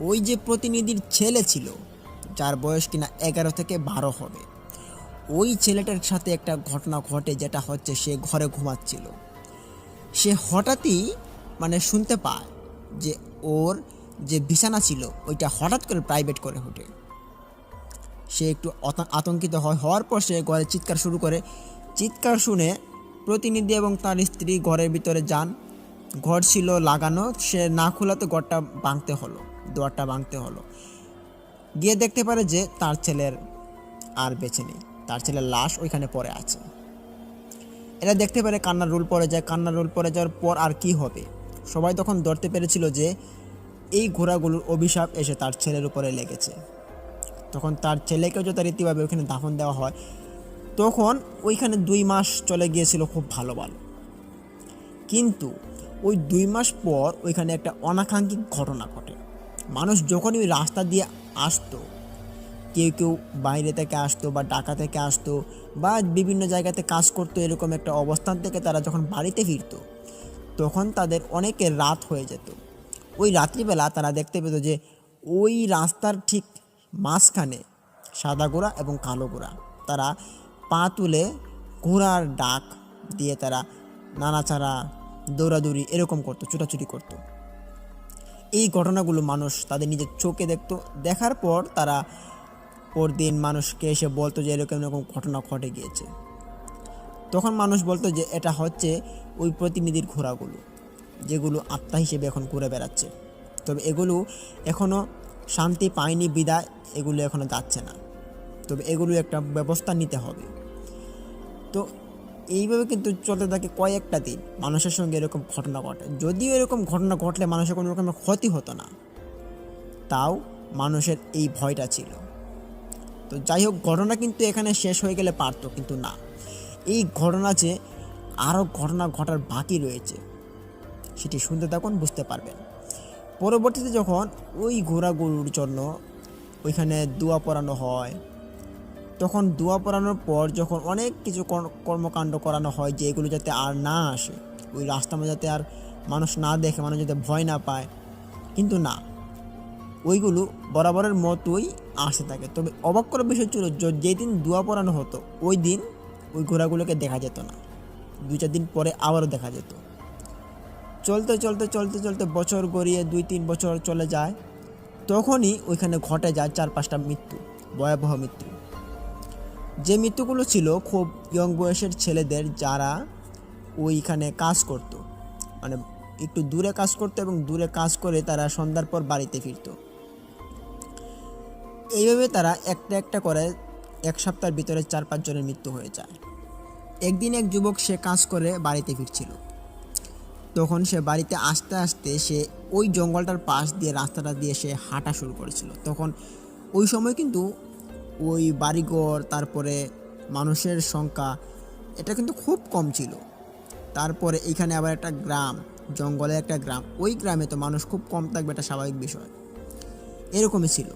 ওই যে প্রতিনিধির ছেলে ছিল, যার বয়স কিনা 11 থেকে 12 হবে, ওই ছেলেটার সাথে একটা ঘটনা ঘটে, যেটা হচ্ছে সে ঘরে ঘুমাচ্ছিল। সে হঠাৎই শুনতে পায় যে ওর যে বিছানা ছিল ওইটা হঠাৎ করে প্রাইভেট করে ওঠে। সে একটু আতঙ্কিত হওয়ার পর সে ঘরে চিৎকার শুরু করে। চিৎকার শুনে প্রতিনিধি এবং তার স্ত্রী ঘরের ভিতরে যান। ঘর ছিল লাগানো, সে না খোলাতে দোয়ারটা ভাঙতে হলো। গিয়ে দেখতে পারে যে তার ছেলের আর বেঁচে নেই, তার ছেলের লাশ ওইখানে পড়ে আছে। এরা দেখতে পারে, কান্নার রোল পড়ে যাওয়ার পর আর কি হবে। সবাই তখন ধরতে পেরেছিল যে এই ঘোড়াগুলোর অভিশাপ এসে তার ছেলের উপরে লেগেছে। তখন তার ছেলেকেও যথারীতিভাবে ওইখানে দাফন দেওয়া হয়। তখন ওইখানে 2 মাস চলে গিয়েছিল খুব ভালো। কিন্তু ওই 2 মাস পর ওইখানে একটা অনাকাঙ্ক্ষিত ঘটনা ঘটে। মানুষ যখনই ওই রাস্তা দিয়ে আসতো, কেউ বাইরে থেকে আসতো বা ঢাকা থেকে আসতো বা বিভিন্ন জায়গাতে কাজ করতো, এরকম একটা অবস্থান থেকে তারা যখন বাড়িতে ফিরতো, তখন তাদের অনেকের রাত হয়ে যেত। ওই রাত্রিবেলা তারা দেখতে পেত যে ওই রাস্তার ঠিক মাঝখানে সাদা ঘোড়া এবং কালো ঘোড়া, তারা পা তুলে ঘোড়ার ডাক দিয়ে তারা নাড়াচাড়া, দৌড়াদৌড়ি এরকম করতো, ছুটাছুটি করতো। এই ঘটনাগুলো মানুষ তাদের নিজের চোখে দেখতো। দেখার পর তারা পরদিন মানুষকে এসে বলতো যে এরকম এরকম ঘটনা ঘটে গিয়েছে। তখন মানুষ বলতো যে এটা হচ্ছে ওই প্রতিনিধির ঘোড়াগুলো, যেগুলো আত্মা হিসেবে এখন ঘুরে বেড়াচ্ছে। তবে এগুলো এখনও শান্তি পায়নি বিদায় এগুলো এখনও যাচ্ছে না। তবে এগুলো একটা ব্যবস্থা নিতে হবে। তো এইভাবে কিন্তু চলতে থাকে কয়েকটা দিন, মানুষের সঙ্গে এরকম ঘটনা ঘটে। যদিও এরকম ঘটনা ঘটলে মানুষের কোনো রকমের ক্ষতি হতো না, তাও মানুষের এই ভয়টা ছিল। তো যাই হোক, ঘটনা কিন্তু এখানে শেষ হয়ে গেলে পারতো, কিন্তু না, এই ঘটনা যে আরও ঘটনা ঘটার বাকি রয়েছে, সেটি শুনতে থাকুন, বুঝতে পারবেন। পরবর্তীতে যখন ওই ঘোড়াগুলোর জন্য ওইখানে দোয়া পড়ানো হয়, তখন দোয়া পড়ানোর পর যখন অনেক কিছু কর্মকাণ্ড করানো হয় যে এগুলো যাতে আর না আসে, ওই রাস্তার মধ্যে যাতে আর মানুষ না দেখে, মানুষ যাতে ভয় না পায়, কিন্তু না, ওইগুলো বরাবরের মতোই আসতে থাকে। তবে অবাক করার বিষয় ছিল, যেই দিন দোয়া পড়ানো হতো ওই দিন ওই ঘোড়াগুলোকে দেখা যেত না। 2-4 দিন পরে আবারও দেখা যেত। চলতে চলতে চলতে চলতে বছর গড়িয়ে 2-3 বছর চলে যায়, তখনই ওইখানে ঘটে যায় 4-5টা মৃত্যু, ভয়াবহ মৃত্যু। যে মৃত্যুগুলো ছিল খুব ইয়ং বয়সের ছেলেদের, যারা ওইখানে কাজ করত, মানে একটু দূরে কাজ করতো এবং দূরে কাজ করে তারা সন্ধ্যার পর বাড়িতে ফিরত। এইভাবে তারা একটা একটা করে 1 সপ্তাহের ভিতরে 4-5 জনের মৃত্যু হয়ে যায়। একদিন এক যুবক, সে কাজ করে বাড়িতে ফিরছিল। তখন সে বাড়িতে আসতে আসতে সে ওই জঙ্গলটার পাশ দিয়ে, রাস্তাটা দিয়ে সে হাঁটা শুরু করেছিল। তখন ওই সময় কিন্তু ওই বাড়িঘর, তারপরে মানুষের সংখ্যা, এটা কিন্তু খুব কম ছিল। তারপরে এইখানে আবার একটা গ্রাম, জঙ্গলে একটা গ্রাম, ওই গ্রামে তো মানুষ খুব কম থাকবে, এটা স্বাভাবিক বিষয়। এরকমই ছিল।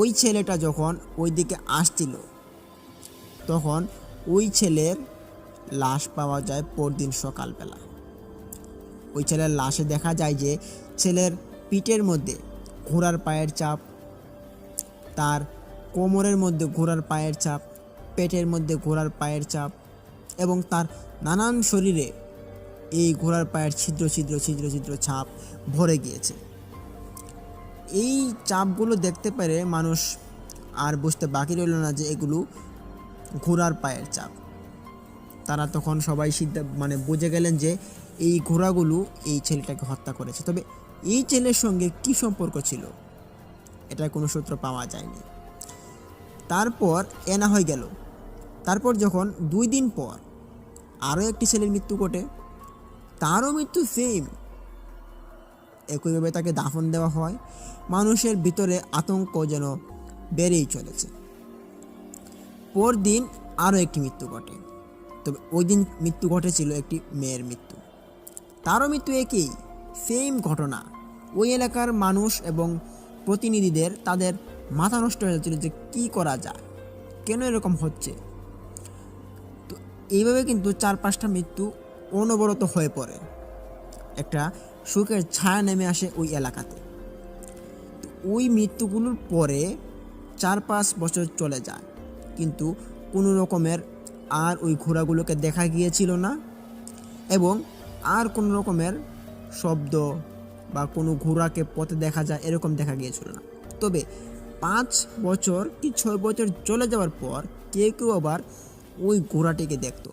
ওই ছেলেটা যখন ওই দিকে আসছিল, তখন ওই ছেলের লাশ পাওয়া যায় পরদিন সকালবেলা। ওই ছেলের লাশে দেখা যায় যে ছেলের পিঠের মধ্যে ঘোড়ার পায়ের ছাপ, তার কোমরের মধ্যে ঘোড়ার পায়ের ছাপ, পেটের মধ্যে ঘোড়ার পায়ের ছাপ, এবং তার নানান শরীরে এই ঘোড়ার পায়ের ছিদ্র ছিদ্র ছিদ্র ছিদ্র ছাপ ভরে গিয়েছে। এই চাপগুলো দেখতে পেরে মানুষ আর বুঝতে বাকি রইল না যে এগুলো ঘোড়ার পায়ের ছাপ। তারা তখন সবাই বুঝে গেলেন যে এই ঘোড়াগুলো এই ছেলেটাকে হত্যা করেছে। তবে এই ছেলের সঙ্গে কী সম্পর্ক ছিল, এটা কোনো সূত্র পাওয়া যায়নি। তারপর এনা হয়ে গেল। তারপর যখন 2 দিন পর আরও একটি ছেলের মৃত্যু ঘটে, তারও মৃত্যু সেম, একইভাবে তাকে দাফন দেওয়া হয়। মানুষের ভিতরে আতঙ্ক যেন বেড়েই চলেছে। পরদিন আরও একটি মৃত্যু ঘটে। তবে ওই দিন মৃত্যু ঘটেছিল একটি মেয়ের মৃত্যু, তারও মৃত্যু একই, সেম ঘটনা। ওই এলাকার মানুষ এবং প্রতিনিধিদের, তাদের মাথা নষ্ট হয়ে যাচ্ছিল যে কী করা যায়, কেন এরকম হচ্ছে। তো এইভাবে কিন্তু 4-5টা মৃত্যু অনবরত হয়ে পড়ে। একটা শোকের ছায়া নেমে আসে ওই এলাকাতে। তো ওই মৃত্যুগুলোর পরে 4-5 বছর চলে যায়, কিন্তু কোনো রকমের আর ওই ঘোড়াগুলোকে দেখা গিয়েছিল না, এবং আর কোনো রকমের শব্দ বা কোনো ঘোড়াকে পথে দেখা যায় এরকম দেখা গিয়েছিল না। তবে 5 বছর কি 6 বছর চলে যাওয়ার পর কেউ কেউ আবার ওই ঘোড়াটিকে দেখত।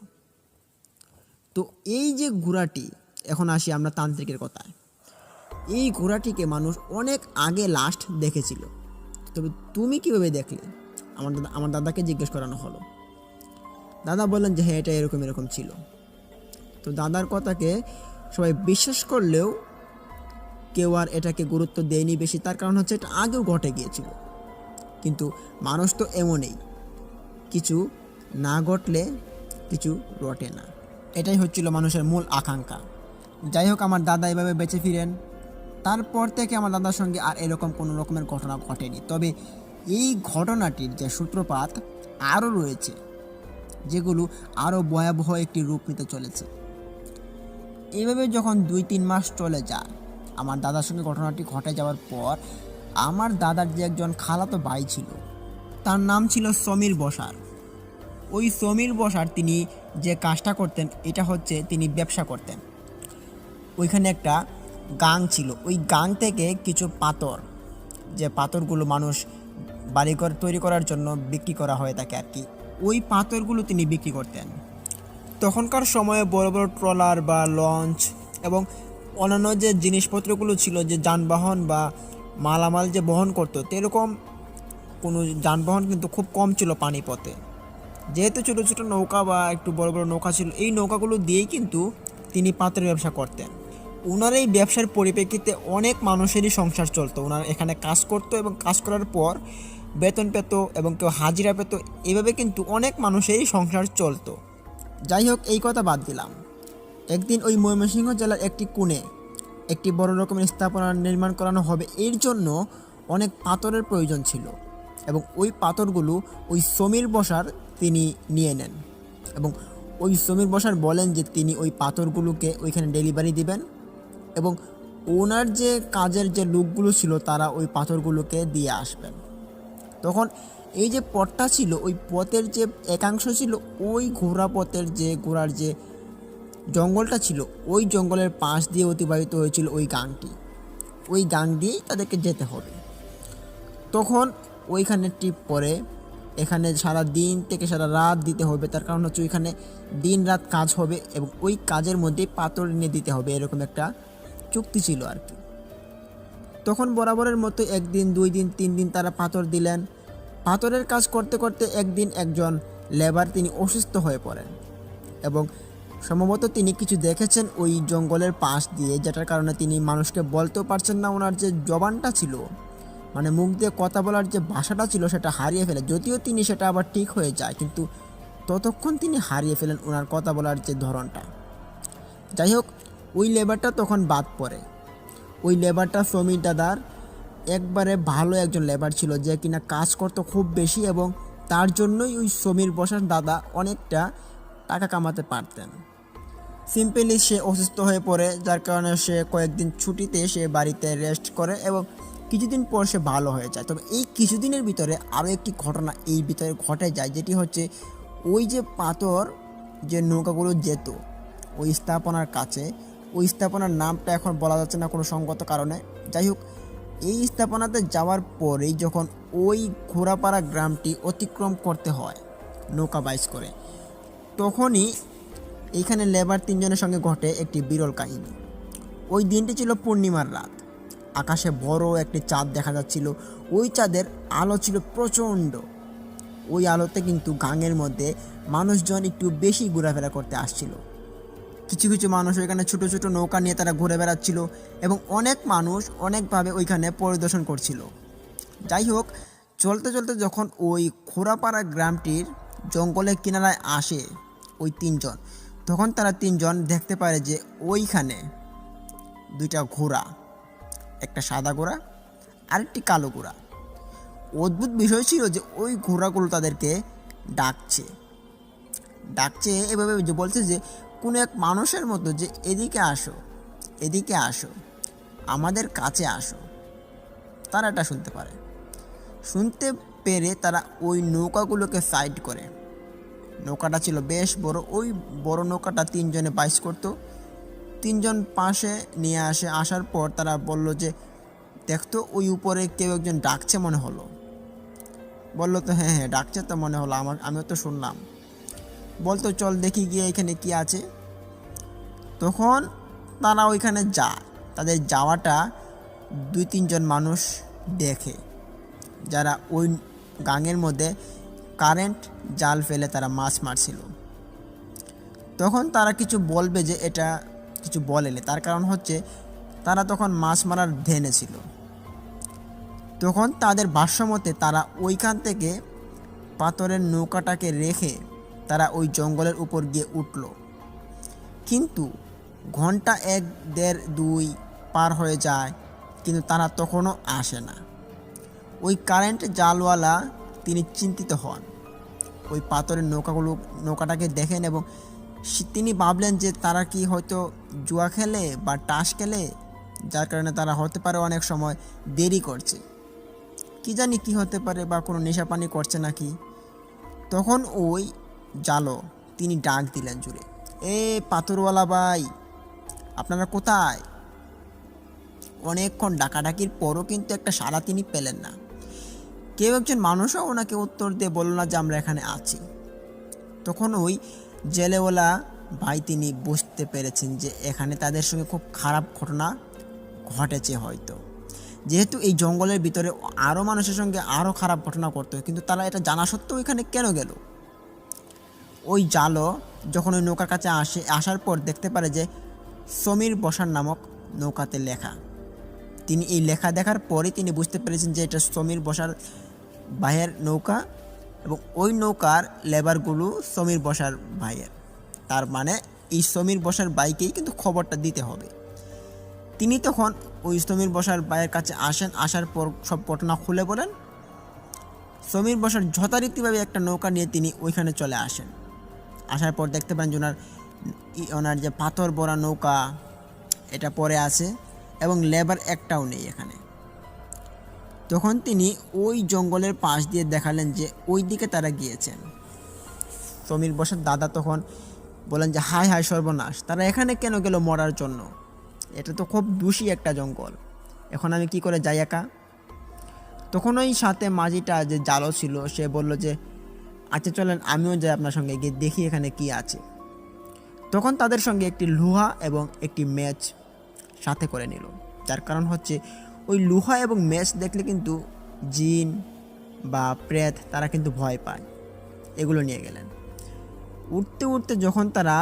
তো এই যে ঘোড়াটি, এখন আসি আমরা তান্ত্রিকের কথায়। এই ঘোড়াটিকে মানুষ অনেক আগে লাস্ট দেখেছিল। তবে তুমি কিভাবে দেখলে? আমার দাদাকে জিজ্ঞেস করানো হলো। দাদা বললেন যে হ্যাঁ, এটা এরকম এরকম ছিল। তো দাদার কথাকে সবাই বিশ্বাস করলেও কেউ আর এটাকে গুরুত্ব দেয়নি বেশি। তার কারণ হচ্ছে এটা আগেও ঘটে গিয়েছিল। কিন্তু মানুষ তো এমনই, কিছু না ঘটলে কিছু রটে না। এটাই হচ্ছিল মানুষের মূল আকাঙ্ক্ষা। যাই হোক, আমার দাদা এভাবে বেঁচে ফিরেন। তারপর থেকে আমার দাদার সঙ্গে আর এরকম কোনো রকমের ঘটনা ঘটেনি। তবে এই ঘটনাটির যে সূত্রপাত আরও রয়েছে, যেগুলো আরও ভয়াবহ একটি রূপ নিতে চলেছে। এইভাবে যখন 2-3 মাস চলে যায়, আমার দাদার সঙ্গে ঘটনাটি ঘটে যাওয়ার পর আমার দাদার যে একজন খালাতো ভাই ছিল, তার নাম ছিল সমীর বসার। ওই সমীর বসার তিনি যে কাজটা করতেন, এটা হচ্ছে তিনি ব্যবসা করতেন। ওইখানে একটা গাং ছিল, ওই গাং থেকে কিছু পাথর, যে পাথরগুলো মানুষ বাড়িঘর তৈরি করার জন্য বিক্রি করা হয়ে থাকে আর কি, ওই পাথরগুলো তিনি বিক্রি করতেন। তখনকার সময়ে বড় বড় ট্রলার বা লঞ্চ এবং অন্যান্য যে জিনিসপত্রগুলো ছিল, যে যানবাহন বা মালামাল যে বহন করতো, এরকম কোনো যানবাহন কিন্তু খুব কম ছিল পানিপথে। যেহেতু ছোটো ছোটো নৌকা বা একটু বড় বড় নৌকা ছিল, এই নৌকাগুলো দিয়েই কিন্তু তিনি পাথরের ব্যবসা করতেন। ওনার এই ব্যবসার পরিপ্রেক্ষিতে অনেক মানুষেরই সংসার চলতো। ওনার এখানে কাজ করতো এবং কাজ করার পর বেতন পেত এবং কেউ হাজিরা পেত, এভাবে কিন্তু অনেক মানুষেরই সংসার চলতো। যাই হোক, এই কথা বাদ দিলাম। একদিন ওই ময়মনসিংহ জেলার একটি কোণে একটি বড় রকমের স্থাপনা নির্মাণ করানো হবে, এর জন্য অনেক পাথরের প্রয়োজন ছিল এবং ওই পাথরগুলো ওই সমীর বসার তিনি নিয়ে নেন এবং ওই সমীর বসার বলেন যে তিনি ওই পাথরগুলোকে ওইখানে ডেলিভারি দিবেন এবং ওনার যে কাজের যে লোকগুলো ছিল তারা ওই পাথরগুলোকে দিয়ে আসবেন। তখন এই যে পথটা ছিল, ওই পথের যে একাংশ ছিল, ওই ঘোড়া পথের যে ঘোড়ার যে জঙ্গলটা ছিল, ওই জঙ্গলের পাশ দিয়ে অতিবাহিত হয়েছিল ওই গাংটি। ওই গাং দিয়েই তাদেরকে যেতে হবে। তখন ওইখানে ট্রিপ করে এখানে সারা দিন থেকে সারা রাত দিতে হবে, তার কারণ হচ্ছে ওইখানে দিন রাত কাজ হবে এবং ওই কাজের মধ্যে পাথর এনে দিতে হবে, এরকম একটা চুক্তি ছিল আর কি। তখন বরাবরের মতো একদিন, 2 দিন, 3 দিন তারা পাথর দিলেন। পাথরের কাজ করতে করতে একদিন একজন লেবার তিনি অসুস্থ হয়ে পড়েন এবং সম্ভবত তিনি কিছু দেখেছেন ওই জঙ্গলের পাশ দিয়ে, যেটার কারণে তিনি মানুষকে বলতেও পারছেন না। ওনার যে জবানটা ছিল, মানে মুখ দিয়ে কথা বলার যে ভাষাটা ছিল, সেটা হারিয়ে ফেলে। যদিও তিনি সেটা আবার ঠিক হয়ে যায়, কিন্তু ততক্ষণ তিনি হারিয়ে ফেলেন ওনার কথা বলার যে ধরনটা। যাই হোক, ওই লেবারটা তখন বাদ পড়ে। ওই লেবারটা সমীর দাদার একবারে ভালো একজন লেবার ছিল, যে কিনা কাজ করতো খুব বেশি এবং তার জন্যই ওই সমীর বসার দাদা অনেকটা টাকা কামাতে পারতেন। সিম্পলি সে অসুস্থ হয়ে পড়ে, যার কারণে সে কয়েকদিন ছুটিতে সে বাড়িতে রেস্ট করে এবং কিছুদিন পর সে ভালো হয়ে যায়। তবে এই কিছুদিনের ভিতরে আরও একটি ঘটনা এই ভিতরে ঘটে যায়, যেটি হচ্ছে ওই যে পাথর যে নৌকাগুলো যেত ওই স্থাপনার কাছে, ওই স্থাপনার নামটা এখন বলা যাচ্ছে না কোনো সঙ্গত কারণে। যাই হোক, এই স্থাপনাতে যাওয়ার পরেই যখন ওই ঘোড়াপাড়া গ্রামটি অতিক্রম করতে হয় নৌকা বাইচ করে, তখনই এইখানে লেবার 3 জনের সঙ্গে ঘটে একটি বিরল কাহিনী। ওই দিনটি ছিল পূর্ণিমার রাত। আকাশে বড় একটি চাঁদ দেখা যাচ্ছিল। ওই চাঁদের আলো ছিল প্রচণ্ড। ওই আলোতে কিন্তু গাঙের মধ্যে মানুষজন একটু বেশি ঘোরাফেরা করতে আসছিল। কিছু কিছু মানুষ ওইখানে ছোটো ছোটো নৌকা নিয়ে তারা ঘুরে বেড়াচ্ছিল এবং অনেক মানুষ অনেকভাবে ওইখানে পরিদর্শন করছিল। যাই হোক, চলতে চলতে যখন ওই খোরাপাড়া গ্রামটির জঙ্গলের কিনারায় আসে ওই 3 জন, তখন তারা 3 জন দেখতে পারে যে ওইখানে 2টা ঘোড়া, একটা সাদা ঘোড়া আর একটি কালো ঘোড়া। অদ্ভুত বিষয় ছিল যে ওই ঘোড়াগুলো তাদেরকে ডাকছে ডাকছে এভাবে, যে বলছে যে কোনো এক মানুষের মতো, যে এদিকে আসো, এদিকে আসো, আমাদের কাছে আসো। তারা এটা শুনতে পেরে তারা ওই নৌকাগুলোকে সাইড করে। নৌকাটা ছিল বেশ বড়। ওই বড় নৌকাটা 3 জনে বাইচ করতো। 3 জন পাশে নিয়ে আসার পর তারা বলল যে দেখতো ওই উপরে কেউ একজন ডাকছে মনে হলো। বললো তো হ্যাঁ হ্যাঁ ডাকছে তো মনে হলো, আমিও তো শুনলাম। বলতো চল দেখি গিয়ে এখানে কি আছে। তখন তারা ওইখানে যায়। তাদের যাওয়াটা 2-3 জন মানুষ দেখে, যারা ওই গাঙের মধ্যে কারেন্ট জাল ফেলে তারা মাছ মারছিল। তখন তারা কিছু বলবে যে এটা কিছু বলেনি, তার কারণ হচ্ছে তারা তখন মাছ মারার ধ্যানে ছিল। তখন তাদের ভাষ্যমতে তারা ওইখান থেকে পাথরের নৌকাটাকে রেখে তারা ওই জঙ্গলের উপর গিয়ে উঠল। কিন্তু ঘন্টা 1, 1.5, 2 পার হয়ে যায়, কিন্তু তারা তখনও আসে না। ওই কারেন্ট জালওয়ালা তিনি চিন্তিত হন, ওই পাথরের নৌকাটাকে দেখেন এবং তিনি ভাবলেন যে তারা কি হয়তো জুয়া খেলে বা টাস খেলে, যার কারণে তারা হতে পারে অনেক সময় দেরি করছে, কি জানি কি হতে পারে, বা কোনো নেশাপানি করছে নাকি। তখন ওই জালো তিনি ডাক দিলেন জুড়ে, এ পাথরওয়ালা ভাই, আপনারা কোথায়? অনেকক্ষণ ডাকাডাকির পরও কিন্তু একটা সাড়া তিনি পেলেন না। কেউ একজন মানুষও ওনাকে উত্তর দিয়ে বলল না যে আমরা এখানে আছি। তখন ওই জেলেওয়ালা ভাই তিনি বুঝতে পেরেছেন যে এখানে তাদের সঙ্গে খুব খারাপ ঘটনা ঘটেছে হয়তো, যেহেতু এই জঙ্গলের ভিতরে আরও মানুষের সঙ্গে আরও খারাপ ঘটনা করতো, কিন্তু তারা এটা জানা সত্ত্বেও এখানে কেন গেল। ওই জালো যখন ওই নৌকার কাছে আসার পর দেখতে পারে যে সমীর বসার নামক নৌকাতে লেখা। তিনি এই লেখা দেখার পরই তিনি বুঝতে পেরেছেন যে এটা সমীর বসার ভাইয়ের নৌকা এবং ওই নৌকার লেবারগুলো সমীর বসার ভাইয়ের। তার মানে এই সমীর বসার ভাইকেই কিন্তু খবরটা দিতে হবে। তিনি তখন ওই সমীর বসার ভাইয়ের কাছে আসার পর সব ঘটনা খুলে বলেন। সমীর বসার যথারীতিভাবে একটা নৌকা নিয়ে তিনি ওইখানে চলে আসেন। আসার পর দেখতে পান যে ওনার যে পাথর ভরা নৌকা এটা পড়ে আছে এবং লেবার একটাও নেই এখানে। তখন তিনি ওই জঙ্গলের পাশ দিয়ে দেখালেন যে ওই দিকে তারা গিয়েছেন। সমীর বসার দাদা তখন বলেন যে হায় হায় সর্বনাশ, তারা এখানে কেন গেল মরার জন্য? এটা তো খুব দূষী একটা জঙ্গল, এখন আমি কি করে যাই একা? তখন ওই সাথে মাঝিটা যে জালো ছিল সে বলল যে আচ্ছা চলেন আমিও যাই আপনার সঙ্গে, গিয়ে দেখি এখানে কি আছে। তখন তাদের সঙ্গে একটি লোহা এবং একটি ম্যাচ সাথে করে নিল। যার কারণ হচ্ছে ওই লোহা এবং ম্যাচ দেখলে কিন্তু জিন বা প্রেত তারা কিন্তু ভয় পায়। এগুলো নিয়ে গেলেন। উঠতে উঠতে যখন তারা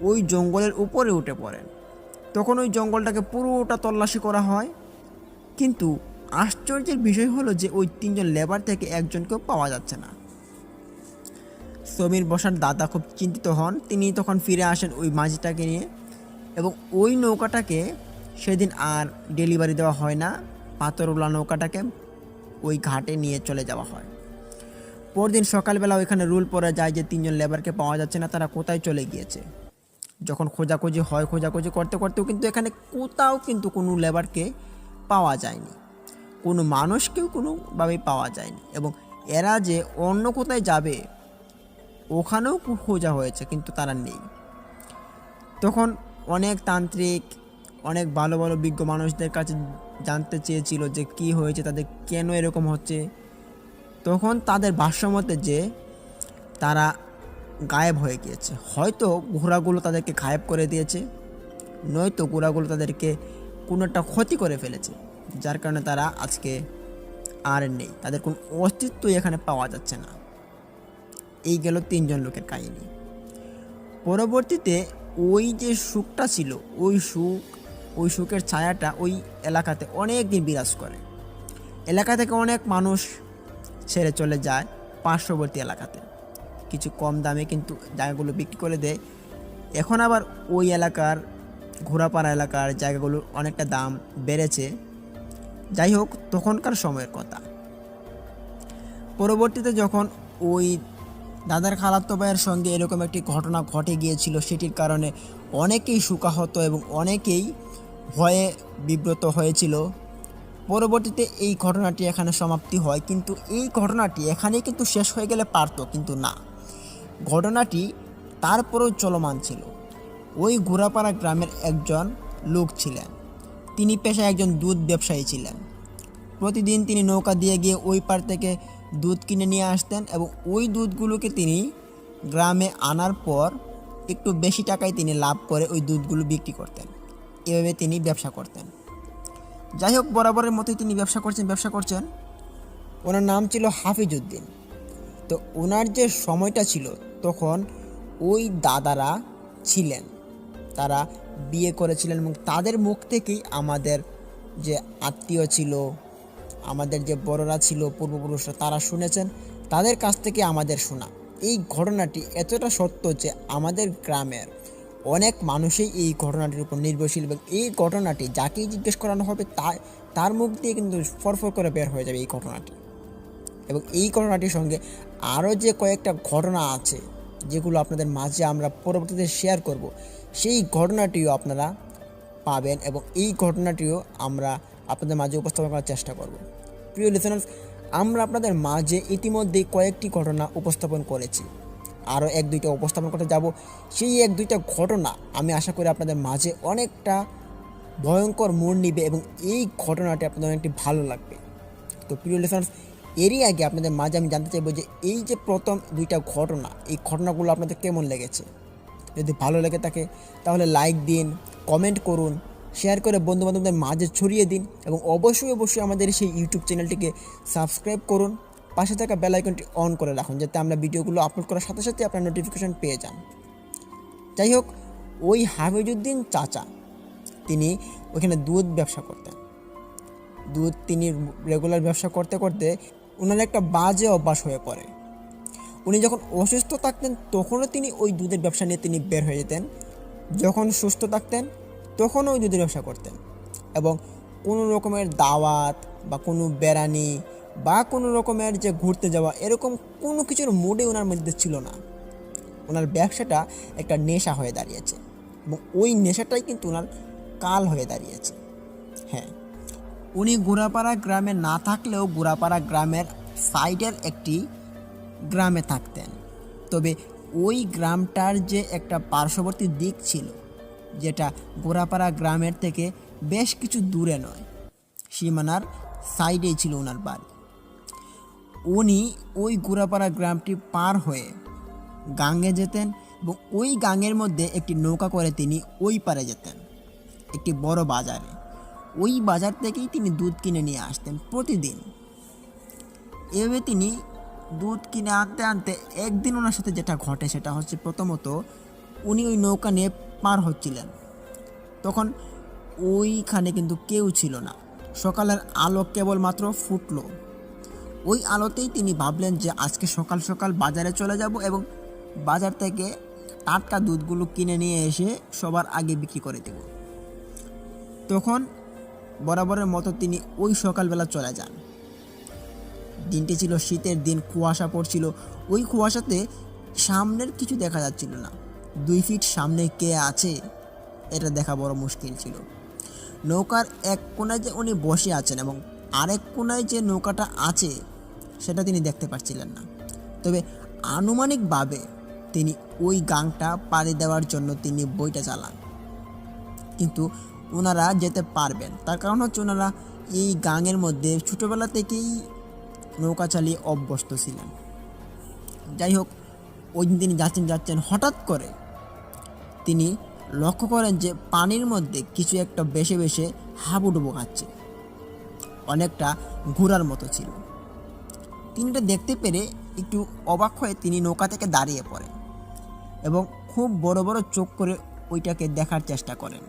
ওই জঙ্গলের উপরে উঠে পড়েন তখন ওই জঙ্গলটাকে পুরোটা তল্লাশি করা হয়, কিন্তু আশ্চর্যের বিষয় হলো যে ওই 3 জন লেবার থেকে একজনকেও পাওয়া যাচ্ছে না। সমীর বসার দাদা খুব চিন্তিত হন। তিনি তখন ফিরে আসেন ওই মাঝিটাকে নিয়ে এবং ওই নৌকাটাকে সেদিন আর ডেলিভারি দেওয়া হয় না। পাথরওয়ালা নৌকাটাকে ওই ঘাটে নিয়ে চলে যাওয়া হয়। পরদিন সকালবেলা ওইখানে রুল পড়ে যায় যে 3 জন লেবারকে পাওয়া যাচ্ছে না, তারা কোথায় চলে গিয়েছে। যখন খোঁজাখুঁজি হয়, খোঁজাখুঁজি করতে করতেও কিন্তু এখানে কোথাও কিন্তু কোনো লেবারকে পাওয়া যায়নি, কোনো মানুষকেও কোনোভাবেই পাওয়া যায়নি। এবং এরা যে অন্য কোথায় যাবে ওখানেও খোঁজা হয়েছে কিন্তু তারা নেই। তখন অনেক তান্ত্রিক, অনেক ভালো ভালো বিজ্ঞ মানুষদের কাছে জানতে চেয়েছিল যে কি হয়েছে, তাদের কেন এরকম হচ্ছে। তখন তাদের ভাষ্যমতে যে তারা গায়েব হয়ে গিয়েছে, হয়তো ঘোড়াগুলো তাদেরকে গায়েব করে দিয়েছে, নয়তো ঘোড়াগুলো তাদেরকে কোনো একটা ক্ষতি করে ফেলেছে, যার কারণে তারা আজকে আর নেই, তাদের কোনো অস্তিত্বই এখানে পাওয়া যাচ্ছে না। এই গেল 3 জন লোকের কাহিনী। পরবর্তীতে ওই যে সুখটা ছিল ওই সুখের ছায়াটা ওই এলাকাতে অনেক দিন বিরাজ করে। এলাকা থেকে অনেক মানুষ ছেড়ে চলে যায় পার্শ্ববর্তী এলাকাতে, কিছু কম দামে কিন্তু জায়গাগুলো বিক্রি করে দেয়। এখন আবার ওই এলাকার ঘোড়াপাড়া এলাকার জায়গাগুলোর অনেকটা দাম বেড়েছে। যাই হোক, তখনকার সময়ের কথা। পরবর্তীতে যখন ওই দাদার খালাতো ভাইয়ের সঙ্গে এরকম একটি ঘটনা ঘটে গিয়েছিল, সেটির কারণে অনেকেই শোকাহত এবং অনেকেই ভয়ে বিব্রত হয়েছিল। পরবর্তীতে এই ঘটনাটি এখানে সমাপ্তি হয়, কিন্তু এই ঘটনাটি এখানেই কিন্তু শেষ হয়ে গেলে পারতো, কিন্তু না, ঘটনাটি তারপরেও চলমান ছিল। ওই ঘোড়াপাড়া গ্রামের একজন লোক ছিলেন, তিনি পেশায় একজন দুধ ব্যবসায়ী ছিলেন। প্রতিদিন তিনি নৌকা দিয়ে গিয়ে ওই পার থেকে দুধ কিনে নিয়ে আসতেন এবং ওই দুধগুলোকে তিনি গ্রামে আনার পর একটু বেশি টাকায় তিনি লাভ করে ওই দুধগুলো বিক্রি করতেন। এভাবে তিনি ব্যবসা করতেন। যাই হোক, বরাবরের মতোই তিনি ব্যবসা করছেন। ওনার নাম ছিল হাফিজ উদ্দিন। তো ওনার যে সময়টা ছিল তখন ওই দাদারা ছিলেন, তারা বিয়ে করেছিলেন এবং তাদের মুখ থেকেই আমাদের যে আত্মীয় ছিল, আমাদের যে বড়রা ছিল, পূর্বপুরুষরা, তারা শুনেছেন, তাদের কাছ থেকে আমাদের শোনা এই ঘটনাটি এতটা সত্য যে আমাদের গ্রামের অনেক মানুষই এই ঘটনাটির উপর নির্ভরশীল এবং এই ঘটনাটি যাকেই জিজ্ঞেস করানো হবে তার মুখ দিয়ে কিন্তু ফরফর করে বের হয়ে যাবে এই ঘটনাটি। এবং এই ঘটনাটির সঙ্গে আরও যে কয়েকটা ঘটনা আছে যেগুলো আপনাদের মাঝে আমরা পরবর্তীতে শেয়ার করব, সেই ঘটনাটিও আপনারা পাবেন এবং এই ঘটনাটিও আমরা আপনাদের মাঝে উপস্থাপন করার চেষ্টা করব। প্রিয় লিসেনার্স, আমরা আপনাদের মাঝে ইতিমধ্যেই কয়েকটি ঘটনা উপস্থাপন করেছি, আরও 1-2টা উপস্থাপন করতে যাব। সেই 1-2টা ঘটনা আমি আশা করি আপনাদের মাঝে অনেকটা ভয়ঙ্কর মোড় নিবে এবং এই ঘটনাটি আপনাদের অনেকটি ভালো লাগবে। তো প্রিয় লিসেনার্স, এরই আগে আপনাদের মাঝে আমি জানতে চাইবো যে এই যে প্রথম দুইটা ঘটনা, এই ঘটনাগুলো আপনাদের কেমন লেগেছে। যদি ভালো লেগে থাকে তাহলে লাইক দিন, কমেন্ট করুন, শেয়ার করে বন্ধুবান্ধবদের মাঝে ছড়িয়ে দিন এবং অবশ্যই আমাদের সেই ইউটিউব চ্যানেলটিকে সাবস্ক্রাইব করুন। পাশে থাকা বেল আইকনটি অন করে রাখুন যাতে আমরা ভিডিওগুলো আপলোড করার সাথে সাথে আপনার নোটিফিকেশন পেয়ে যান। যাই হোক, ওই হাফিজউদ্দিন চাচা তিনি ওখানে দুধ ব্যবসা করতেন। তিনি রেগুলার ব্যবসা করতে করতে ওনার একটা বাজে অভ্যাস হয়ে পড়ে। উনি যখন অসুস্থ থাকতেন তখনও তিনি ওই দুধের ব্যবসা নিয়ে তিনি বের হয়ে যেতেন, যখন সুস্থ থাকতেন তখনও ওই দুধের ব্যবসা করতেন এবং কোনো রকমের দাওয়াত বা কোনো বেড়ানি বা কোনো রকমের যে ঘুরতে যাওয়া এরকম কোনো কিছুর মুডে ওনার মধ্যে ছিল না। ওনার ব্যবসাটা একটা নেশা হয়ে দাঁড়িয়েছে এবং ওই নেশাটাই কিন্তু ওনার কাল হয়ে দাঁড়িয়েছে। হ্যাঁ, উনি গোড়াপাড়া গ্রামে না থাকলেও গোড়াপাড়া গ্রামের সাইডের একটি গ্রামে থাকতেন। তবে ওই গ্রামটার যে একটা পার্শ্ববর্তী দিক ছিল যেটা গোড়াপাড়া গ্রামের থেকে বেশ কিছু দূরে নয়, সীমানার সাইডেই ছিল ওনার বাড়ি। উনি ওই গোড়াপাড়া গ্রামটি পার হয়ে গাঙ্গে যেতেন এবং ওই গাঙ্গের মধ্যে একটি নৌকা করে তিনি ওই পারে যেতেন একটি বড় বাজারে। ওই বাজার থেকেই তিনি দুধ কিনে নিয়ে আসতেন প্রতিদিন। এভাবে তিনি দুধ কিনে আনতে আনতে একদিন ওনার সাথে যেটা ঘটে সেটা হচ্ছে, প্রথমত উনি ওই নৌকা নিয়ে পার হচ্ছিলেন, তখন ওইখানে কিন্তু কেউ ছিল না। সকালের আলো কেবলমাত্র ফুটলো। ওই আলোতেই তিনি ভাবলেন যে আজকে সকাল সকাল বাজারে চলে যাব এবং বাজার থেকে টাটকা দুধগুলো কিনে নিয়ে এসে সবার আগে বিক্রি করে দেব। তখন বরাবরের মতো তিনি ওই সকালবেলা চলে যান। দিনটি ছিল শীতের দিন, কুয়াশা পড়ছিল। ওই কুয়াশাতে সামনের কিছু দেখা যাচ্ছিল না। 2 ফিট সামনে কে আছে এটা দেখা বড় মুশকিল ছিল। নৌকার এক কোনায় যে উনি বসে আছেন এবং আরেক কোনায় যে নৌকাটা আছে সেটা তিনি দেখতে পাচ্ছিলেন না। তবে আনুমানিকভাবে তিনি ওই গাংটা পাড়ি দেওয়ার জন্য তিনি বইটা চালান, কিন্তু ওনারা যেতে পারবেন। তার কারণ হচ্ছে ওনারা এই গাঙের মধ্যে ছোটোবেলা থেকেই নৌকা চালিয়ে অভ্যস্ত ছিলেন। যাই হোক, ওই দিন তিনি যাচ্ছেন হঠাৎ করে তিনি লক্ষ্য করেন যে পানির মধ্যে কিছু একটা বেশে বেশে হাবুডুবু খাচ্ছে, অনেকটা ঘোড়ার মতো ছিল। তিনি এটা দেখতে পেরে একটু অবাক হয়ে তিনি নৌকা থেকে দাঁড়িয়ে পড়েন এবং খুব বড় বড় চোখ করে ওইটাকে দেখার চেষ্টা করেন,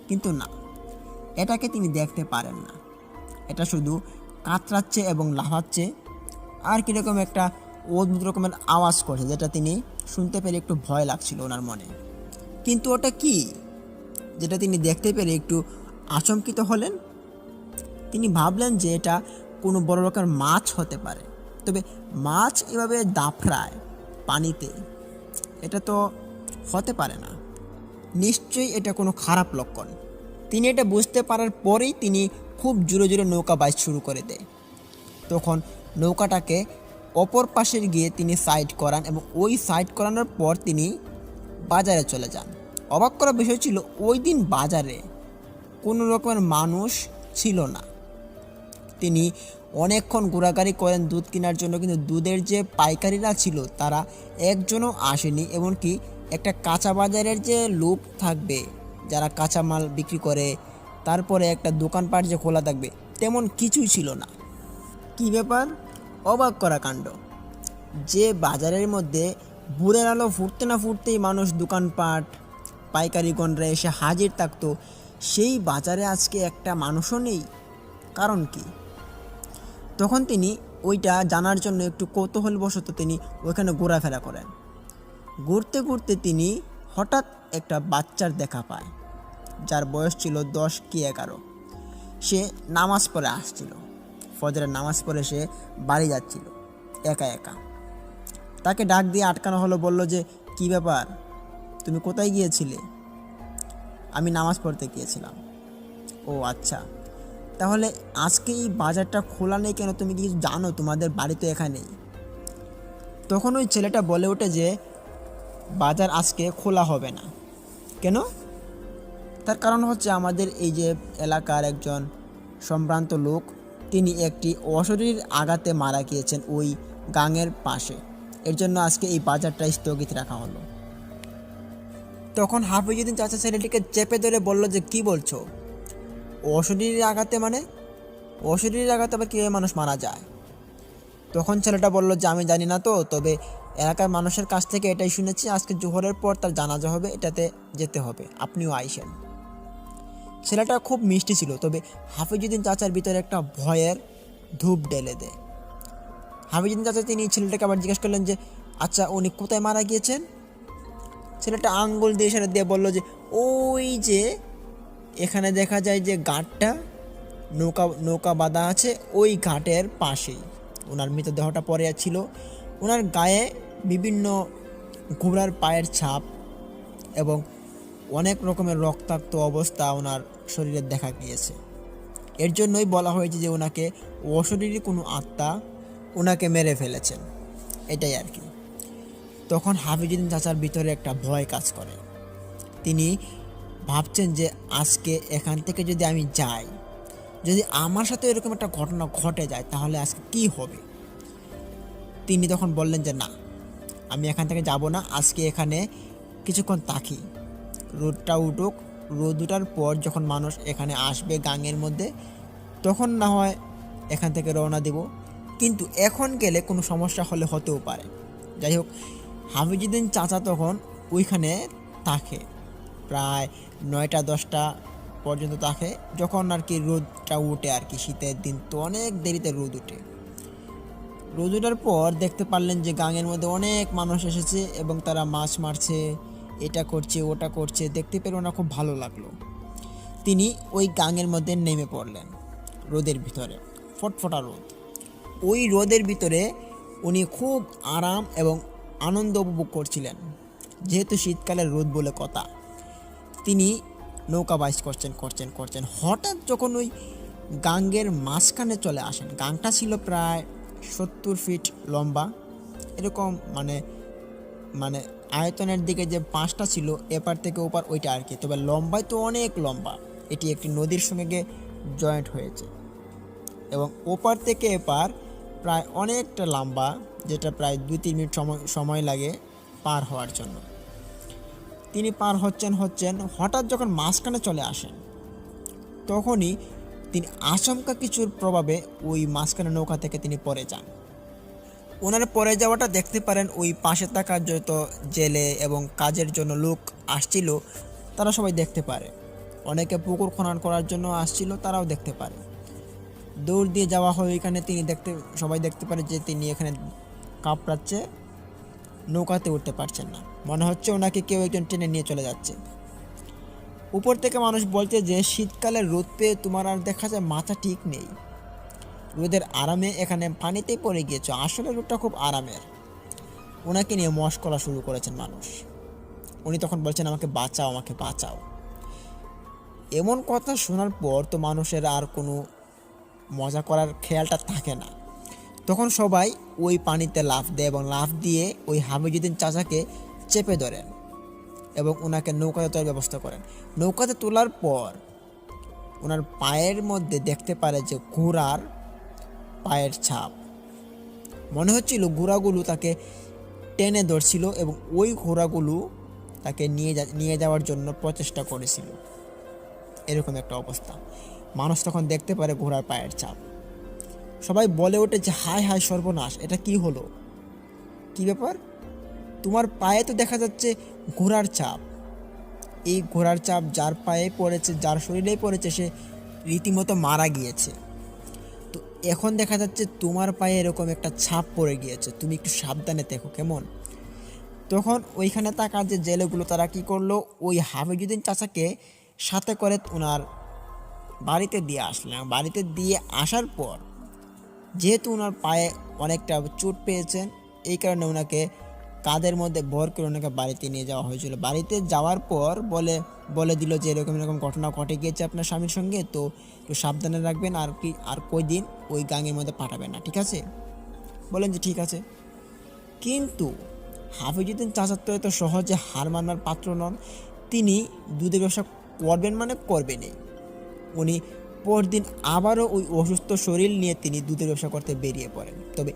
কিন্তু না, এটাকে তিনি দেখতে পারেন না। এটা শুধু কাতরাচ্ছে এবং লাফাচ্ছে আর কীরকম একটা অদ্ভুত রকমের আওয়াজ করছে, যেটা তিনি শুনতে পেরে একটু ভয় লাগছিল ওনার মনে। কিন্তু ওটা কি যেটা তিনি দেখতে পেরে একটু আচমকিত হলেন। তিনি ভাবলেন যে এটা কোনো বড় রকমের মাছ হতে পারে, তবে মাছ এভাবে দাফড়ায় পানিতে, এটা তো হতে পারে না, নিশ্চয়ই এটা কোনো খারাপ লক্ষণ। তিনি এটা বুঝতে পারার পরেই তিনি খুব জোরে জোরে নৌকা বাইচ শুরু করে দেয়। তখন নৌকাটাকে অপর পাশের গিয়ে তিনি সাইড করান এবং ওই সাইড করানোর পর তিনি বাজারে চলে যান। অবাক করা বিষয় ছিল ওই দিন বাজারে কোনো রকমের মানুষ ছিল না। তিনি অনেকক্ষণ ঘোরাঘুরি করেন দুধ কেনার জন্য, কিন্তু দুধের যে পাইকারিরা ছিল তারা একজনও আসেনি। এমনকি একটা কাঁচা বাজারের যে লোক থাকবে যারা কাঁচা মাল বিক্রি করে, তারপরে একটা দোকানপাট যে খোলা থাকবে, তেমন কিছুই ছিল না। কি ব্যাপার, অবাক করা কাণ্ড। যে বাজারের মধ্যে ভোরের আলো ফুটতে না ফুটতেই মানুষ দোকানপাট পাইকারিগণরা এসে হাজির থাকতো, সেই বাজারে আজকে একটা মানুষও নেই। কারণ কি? তখন তিনি ওইটা জানার জন্য একটু কৌতূহলবশত তিনি ওইখানে ঘোরাফেরা করেন। ঘুরতে ঘুরতে তিনি হঠাৎ একটা বাচ্চার দেখা পায়, যার বয়স ছিল 10 কি 11। সে নামাজ পড়ে আসছিল, ফজরের নামাজ পড়ে সে বাড়ি যাচ্ছিল একা একা। তাকে ডাক দিয়ে আটকানো হলো, বলল যে কি ব্যাপার, তুমি কোথায় গিয়েছিলে? আমি নামাজ পড়তে গিয়েছিলাম। ও আচ্ছা, তাহলে আজকে এই বাজারটা খোলা নেই কেন? তুমি কি জানো তোমাদের বাড়ি তো এখানেই? তখন ওই ছেলেটা বলে ওঠে যে বাজার আজকে খোলা হবে না। কেন? তার কারণ হচ্ছে আমাদের এই যে এলাকার একজন সম্ভ্রান্ত লোক, তিনি একটি অশরীর আঘাতে মারা গিয়েছেন ওই গাঙের পাশে। এর জন্য আজকে এই বাজারটা স্থগিত রাখা হলো। তখন হাফিজুদ্দিন চাচা ছেলেটিকে চেপে ধরে বলল যে কি বলছো, অশরীর আঘাতে মানে? অশরীর আঘাতে আবার কীভাবে মানুষ মারা যায়? তখন ছেলেটা বলল যে আমি জানি না তো, তবে এলাকার মানুষের কাছ থেকে এটাই শুনেছি, আজকে জোহরের পর তার জানাজা হবে, এটাতে যেতে হবে, আপনিও আইসেন। ছেলেটা খুব মিষ্টি ছিল, তবে হাফিজুদ্দিন চাচার ভিতরে একটা ভয়ের ধূপ ঢেলে দেয়। হাফিজুদ্দিন চাচা তিনি ছেলেটাকে আবার জিজ্ঞেস করলেন যে আচ্ছা উনি কোথায় মারা গিয়েছেন? ছেলেটা আঙ্গুল দিয়ে ইশারা দিয়ে বলল যে ওই যে এখানে দেখা যায় যে ঘাটটা, নৌকা নৌকা বাঁধা আছে, ওই ঘাটের পাশেই ওনার মৃতদেহটা পড়ে ছিল। ওনার গায়ে বিভিন্ন ঘোড়ার পায়ের ছাপ এবং অনেক রকমের রক্তাক্ত অবস্থা ওনার শরীরে দেখা গিয়েছে। এর জন্যই বলা হয়েছে যে ওনাকে অশরীরী কোনো আত্মা ওনাকে মেরে ফেলেছেন, এটাই আর কি। তখন হাফিজুদ্দিন চাচার ভিতরে একটা ভয় কাজ করে। তিনি ভাবছেন যে আজকে এখান থেকে যদি আমি যাই, যদি আমার সাথে এরকম একটা ঘটনা ঘটে যায় তাহলে আজকে কি হবে। তিনি তখন বললেন যে না, আমি এখান থেকে যাব না, আজকে এখানে কিছুক্ষণ থাকি, রোদটা উঠুক, রোদ উঠার পর যখন মানুষ এখানে আসবে গাঙের মধ্যে তখন না হয় এখান থেকে রওনা দেব, কিন্তু এখন গেলে কোনো সমস্যা হলে হতেও পারে। যাই হোক, হাফিজুদ্দিন চাচা তখন ওইখানে থাকে প্রায় 9টা-10টা পর্যন্ত থাকে, যখন আর কি রোদটা উঠে আর কি, শীতের দিন তো অনেক দেরিতে রোদ উঠে। রোদ ওঠার পর দেখতে পারলেন যে গাঙের মধ্যে অনেক মানুষ এসেছে এবং তারা মাছ মারছে, এটা করছে ওটা করছে, দেখতে পেলে ওনার খুব ভালো লাগলো। তিনি ওই গাঙের মধ্যে নেমে পড়লেন রোদের ভিতরে, ফটফটা রোদ। ওই রোদের ভিতরে উনি খুব আরাম এবং আনন্দ উপভোগ করছিলেন, যেহেতু শীতকালের রোদ বলে কথা। তিনি নৌকা বাইচ করছেন, হঠাৎ যখন ওই গাঙ্গের মাঝখানে চলে আসেন, গাংটা ছিল প্রায় 70 ফিট লম্বা, এরকম মানে মানে আয়তনের দিকে যে 5টা ছিল এপার থেকে ওপার ওইটা আর কি, তবে লম্বায় তো অনেক লম্বা, এটি একটি নদীর সঙ্গে গিয়ে জয়েন্ট হয়েছে এবং ওপার থেকে এপার প্রায় অনেকটা লম্বা, যেটা প্রায় 2-3 মিনিট সময় লাগে পার হওয়ার জন্য। তিনি পার হচ্ছেন, হঠাৎ যখন মাঝখানে চলে আসেন তখনই তিনি আচমকা কিছুর প্রভাবে ওই মাঝখানে নৌকা থেকে তিনি পড়ে যান। ওনার পড়ে যাওয়াটা দেখতে পারেন ওই পাশে থাকা যত জেলে এবং কাজের জন্য লোক আসছিল তারা সবাই দেখতে পারে, অনেকে পুকুর খনন করার জন্য আসছিল তারাও দেখতে পারে। দৌড় দিয়ে যাওয়া হয় এখানে, সবাই দেখতে পারে যে তিনি এখানে কাঁপড়াচ্ছে, নৌকাতে উঠতে পারছেন না, মনে হচ্ছে ওনাকে কেউ একজন টেনে নিয়ে চলে যাচ্ছে। উপর থেকে মানুষ বলছে যে শীতকালে রোদ পেয়ে তোমার আর দেখা যায় মাথা ঠিক নেই, রোদের আরামে এখানে পানিতেই পড়ে গিয়েছ, আসলে রোদটা খুব আরামের। ওনাকে নিয়ে মশকরা শুরু করেছেন মানুষ। উনি তখন বলছেন আমাকে বাঁচাও। এমন কথা শোনার পর তো মানুষের আর কোনো মজা করার খেয়ালটা থাকে না, তখন সবাই ওই পানিতে লাফ দেয় এবং লাফ দিয়ে ওই হাফিজুদ্দিন চাচাকে চেপে ধরেন এবং ওনাকে নৌকাতে তোলার ব্যবস্থা করেন। নৌকাতে তোলার পর ওনার পায়ের মধ্যে দেখতে পারে যে ঘোড়ার পায়ের ছাপ, মনে হচ্ছিল ঘোড়াগুলো তাকে টেনে ধরছিল এবং ওই ঘোড়াগুলো তাকে নিয়ে যাওয়ার জন্য প্রচেষ্টা করেছিল, এরকম একটা অবস্থা। মানুষ তখন দেখতে পারে ঘোড়ার পায়ের ছাপ, সবাই বলে ওঠে যে হায় হায় সর্বনাশ, এটা কি হলো, কি ব্যাপার, তোমার পায়ে তো দেখা যাচ্ছে ঘোড়ার ছাপ। এই ঘোড়ার ছাপ যার পায়ে পড়েছে, যার শরীরেই পড়েছে, সে রীতিমতো মারা গিয়েছে, তো এখন দেখা যাচ্ছে তোমার পায়ে এরকম একটা ছাপ পড়ে গিয়েছে, তুমি একটু সাবধানে দেখো কেমন। তখন ওইখানে থাকা যে জেলেগুলো তারা কি করলো, ওই হাফিজুদ্দিন চাচাকে সাথে করে ওনার বাড়িতে দিয়ে আসলেন। বাড়িতে দিয়ে আসার পর যেহেতু ওনার পায়ে অনেকটা চোট পেয়েছেন, এই কারণে ওনাকে কাঁধের মধ্যে ভর করে ওনাকে বাড়িতে নিয়ে যাওয়া হয়েছিল। বাড়িতে যাওয়ার পর বলে দিল যে এরকম ঘটনা ঘটে গিয়েছে আপনার স্বামীর সঙ্গে, তো একটু সাবধানে রাখবেন, আর কয়দিন ওই গাঙের মধ্যে পাঠাবেন না, ঠিক আছে? বলেন যে ঠিক আছে। কিন্তু হাফিজুদ্দিন চাচা তো এত সহজে হার মানার পাত্র নন, তিনি দুধের ব্যবসা করবেন মানে করবেনই। উনি পরদিন আবারও ওই অসুস্থ শরীর নিয়ে তিনি দুধের ব্যবসা করতে বেরিয়ে পড়েন। তবে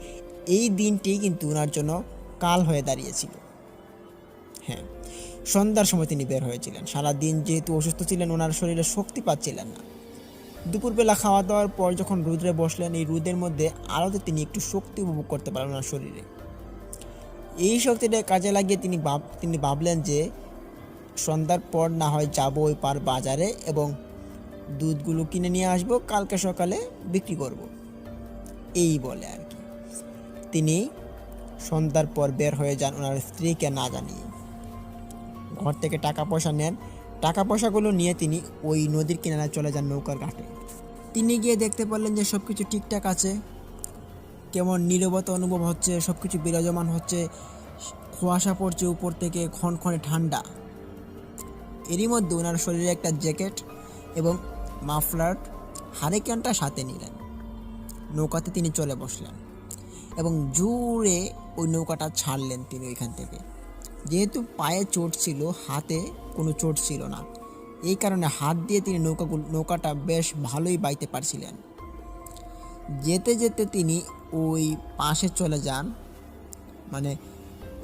এই দিনটি কিন্তু ওনার জন্য কাল হয়ে দাঁড়িয়েছিল। হ্যাঁ, সন্ধ্যার সময় তিনি বের হয়েছিলেন। সারাদিন যেহেতু অসুস্থ ছিলেন, ওনার শরীরে শক্তি পাচ্ছিলেন না। দুপুরবেলা খাওয়া দাওয়ার পর যখন রোদে বসলেন, এই রোদের মধ্যে আলোতে তিনি একটু শক্তি উপভোগ করতে পারলেন ওনার শরীরে। এই শক্তিটা কাজে লাগিয়ে তিনি ভাবলেন যে সন্ধ্যার পর না হয় যাবো ওই পার বাজারে এবং দুধগুলো কিনে নিয়ে আসবো, কালকে সকালে বিক্রি করব। এই বলে আর কি তিনি সন্ধ্যার পর বের হয়ে যান ওনার স্ত্রীকে না জানিয়ে। ঘর থেকে টাকা পয়সা নেন, টাকা পয়সাগুলো নিয়ে তিনি ওই নদীর কিনারায় চলে যান নৌকার ঘাটে। তিনি গিয়ে দেখতে পারলেন যে সব কিছু ঠিকঠাক আছে, কেমন নীরবতা অনুভব হচ্ছে, সব কিছু বিরাজমান হচ্ছে, কুয়াশা পড়ছে উপর থেকে, ক্ষণক্ষণে ঠান্ডা। এরই মধ্যে ওনার শরীরে একটা জ্যাকেট এবং মাফলার হারিকেনটা সাথে নিলেন। নৌকাতে তিনি চলে বসলেন এবং জোরে ওই নৌকাটা ছাড়লেন তিনি ওইখান থেকে। যেহেতু পায়ে চোট ছিল, হাতে কোনো চোট ছিল না, এই কারণে হাত দিয়ে তিনি নৌকাটা বেশ ভালোই বাইতে পারছিলেন। যেতে যেতে তিনি ওই পাশে চলে যান, মানে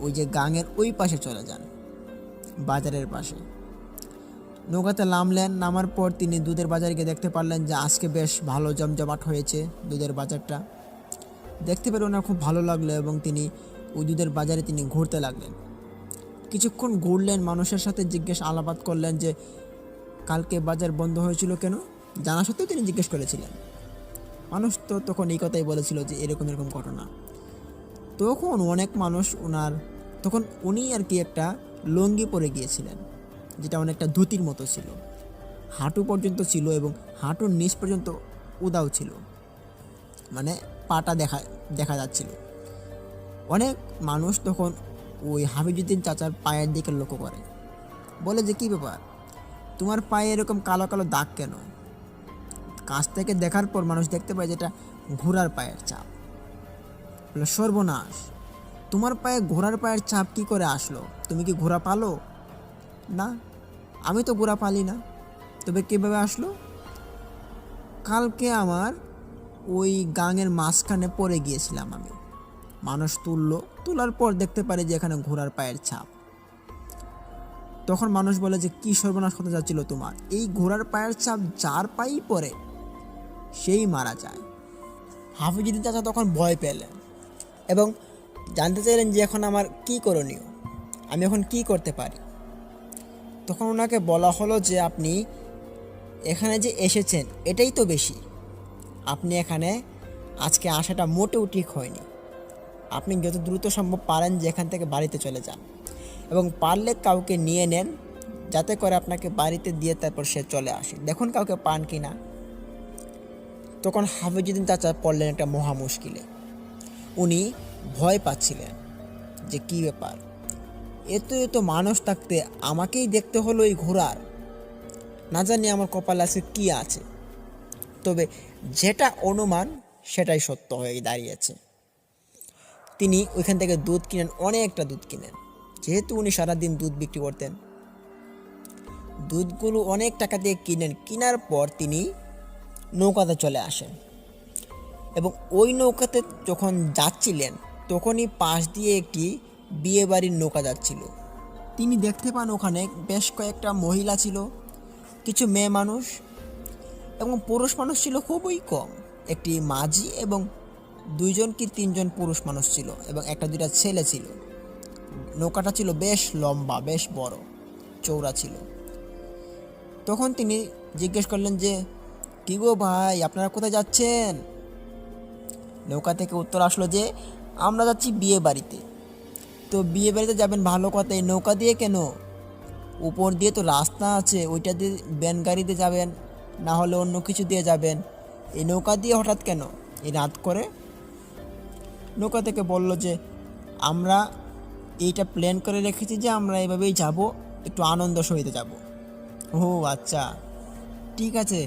ওই যে গাঙের ওই পাশে চলে যান, বাজারের পাশে। নৌকাতে নামলেন। নামার পর তিনি দুধের বাজারে গিয়ে দেখতে পারলেন যে আজকে বেশ ভালো জমজমাট হয়েছে দুধের বাজারটা। দেখতে পেরে ওনার খুব ভালো লাগলো এবং তিনি ওই দুধের বাজারে তিনি ঘুরতে লাগলেন। কিছুক্ষণ ঘুরলেন, মানুষের সাথে আলাপাত করলেন যে কালকে বাজার বন্ধ হয়েছিল কেন, জানা সত্ত্বেও তিনি জিজ্ঞেস করেছিলেন। মানুষ তো তখন এই কথাই বলেছিল যে এরকম এরকম ঘটনা। তখন অনেক মানুষ তখন উনি আর কি একটা লুঙ্গি পরে গিয়েছিলেন, যেটা অনেকটা ধুতির মতো ছিল, হাঁটু পর্যন্ত ছিল এবং হাঁটুর নিচ পর্যন্ত উদাও ছিল, মানে পাটা দেখা যাচ্ছিল। অনেক মানুষ তখন ওই হাফিজুদ্দিন চাচার পায়ের দিকে লক্ষ্য করে, বলে যে কী ব্যাপার, তোমার পায়ে এরকম কালো কালো দাগ কেন? কাছ থেকে দেখার পর মানুষ দেখতে পায় যেটা ঘোড়ার পায়ের ছাপ। বলে সর্বনাশ, তোমার পায়ে ঘোড়ার পায়ের ছাপ কি করে আসলো? তুমি কি ঘোড়া পালো? না, আমি তো ঘোড়া পালি না। তবে কীভাবে আসলো? কালকে আমার ওই গাঙের মাঝখানে পড়ে গিয়েছিলাম আমি, মানুষ তোলার পর দেখতে পারে যে এখানে ঘোড়ার পায়ের ছাপ। তখন মানুষ বলে যে কি সর্বনাশ হতে যাচ্ছিল তোমার, এই ঘোড়ার পায়ের ছাপ যার পায়েই পড়ে সেই মারা যায়। হাফিজুদ্দিন চাচা তখন ভয় পেলেন এবং জানতে চাইলেন যে এখন আমার কি করণীয়, আমি এখন কি করতে পারি। তখন ওনাকে বলা হলো যে আপনি এখানে যে এসেছেন এটাই তো বেশি, আপনি এখানে আজকে আসাটা মোটেও ঠিক হয়নি। আপনি যত দ্রুত সম্ভব পারেন যে এখান থেকে বাড়িতে চলে যান এবং পারলে কাউকে নিয়ে নেন, যাতে করে আপনাকে বাড়িতে দিয়ে তারপর সে চলে আসে, দেখুন কাউকে পান কি না। তখন হাফিজুদ্দিন চাচা পড়লেন একটা মহা মুশকিলে। উনি ভয় পাচ্ছিলেন যে কি ব্যাপার, এত মানুষ থাকতে আমাকেই দেখতে হলো এই ঘোড়ার, না জানি আমার কপালে আছে কি আছে। তবে যেটা অনুমান সেটাই সত্য হয়ে দাঁড়িয়েছে। তিনি ওইখান থেকে দুধ কিনেন, অনেকটা দুধ কিনেন, যেহেতু উনি সারাদিন দুধ বিক্রি করতেন। দুধগুলো অনেক টাকা দিয়ে কিনেন। কেনার পর তিনি নৌকাতে চলে আসেন এবং ওই নৌকাতে যখন যাচ্ছিলেন তখনই পাশ দিয়ে একটি বিয়ে বাড়ির নৌকা যাচ্ছিল। তিনি দেখতে পান ওখানে বেশ কয়েকটা মহিলা ছিল, কিছু মেয়ে মানুষ এবং পুরুষ মানুষ ছিল খুবই কম। একটি মাঝি এবং 2 কি 3 পুরুষ মানুষ ছিল এবং 1-2টা ছেলে ছিল। নৌকাটা ছিল বেশ লম্বা, বেশ বড়, চওড়া ছিল। তখন তিনি জিজ্ঞেস করলেন যে কি গো ভাই, আপনারা কোথায় যাচ্ছেন? নৌকা থেকে উত্তর আসলো যে আমরা যাচ্ছি বিয়ে বাড়িতে। তো বিয়ে বাড়িতে যাবেন ভালো কথা, এই নৌকা দিয়ে কেন? উপর দিয়ে তো রাস্তা আছে, ওইটা দিয়ে ভ্যান গাড়িতে যাবেন, না হলে অন্য কিছু দিয়ে যাবেন, এই নৌকা দিয়ে হঠাৎ কেন এই রাত করে? নৌকা থেকে বলল যে আমরা এইটা প্ল্যান করে রেখেছি যে আমরা এভাবেই যাব, একটু আনন্দ সহিত যাব। ও আচ্ছা, ঠিক আছে,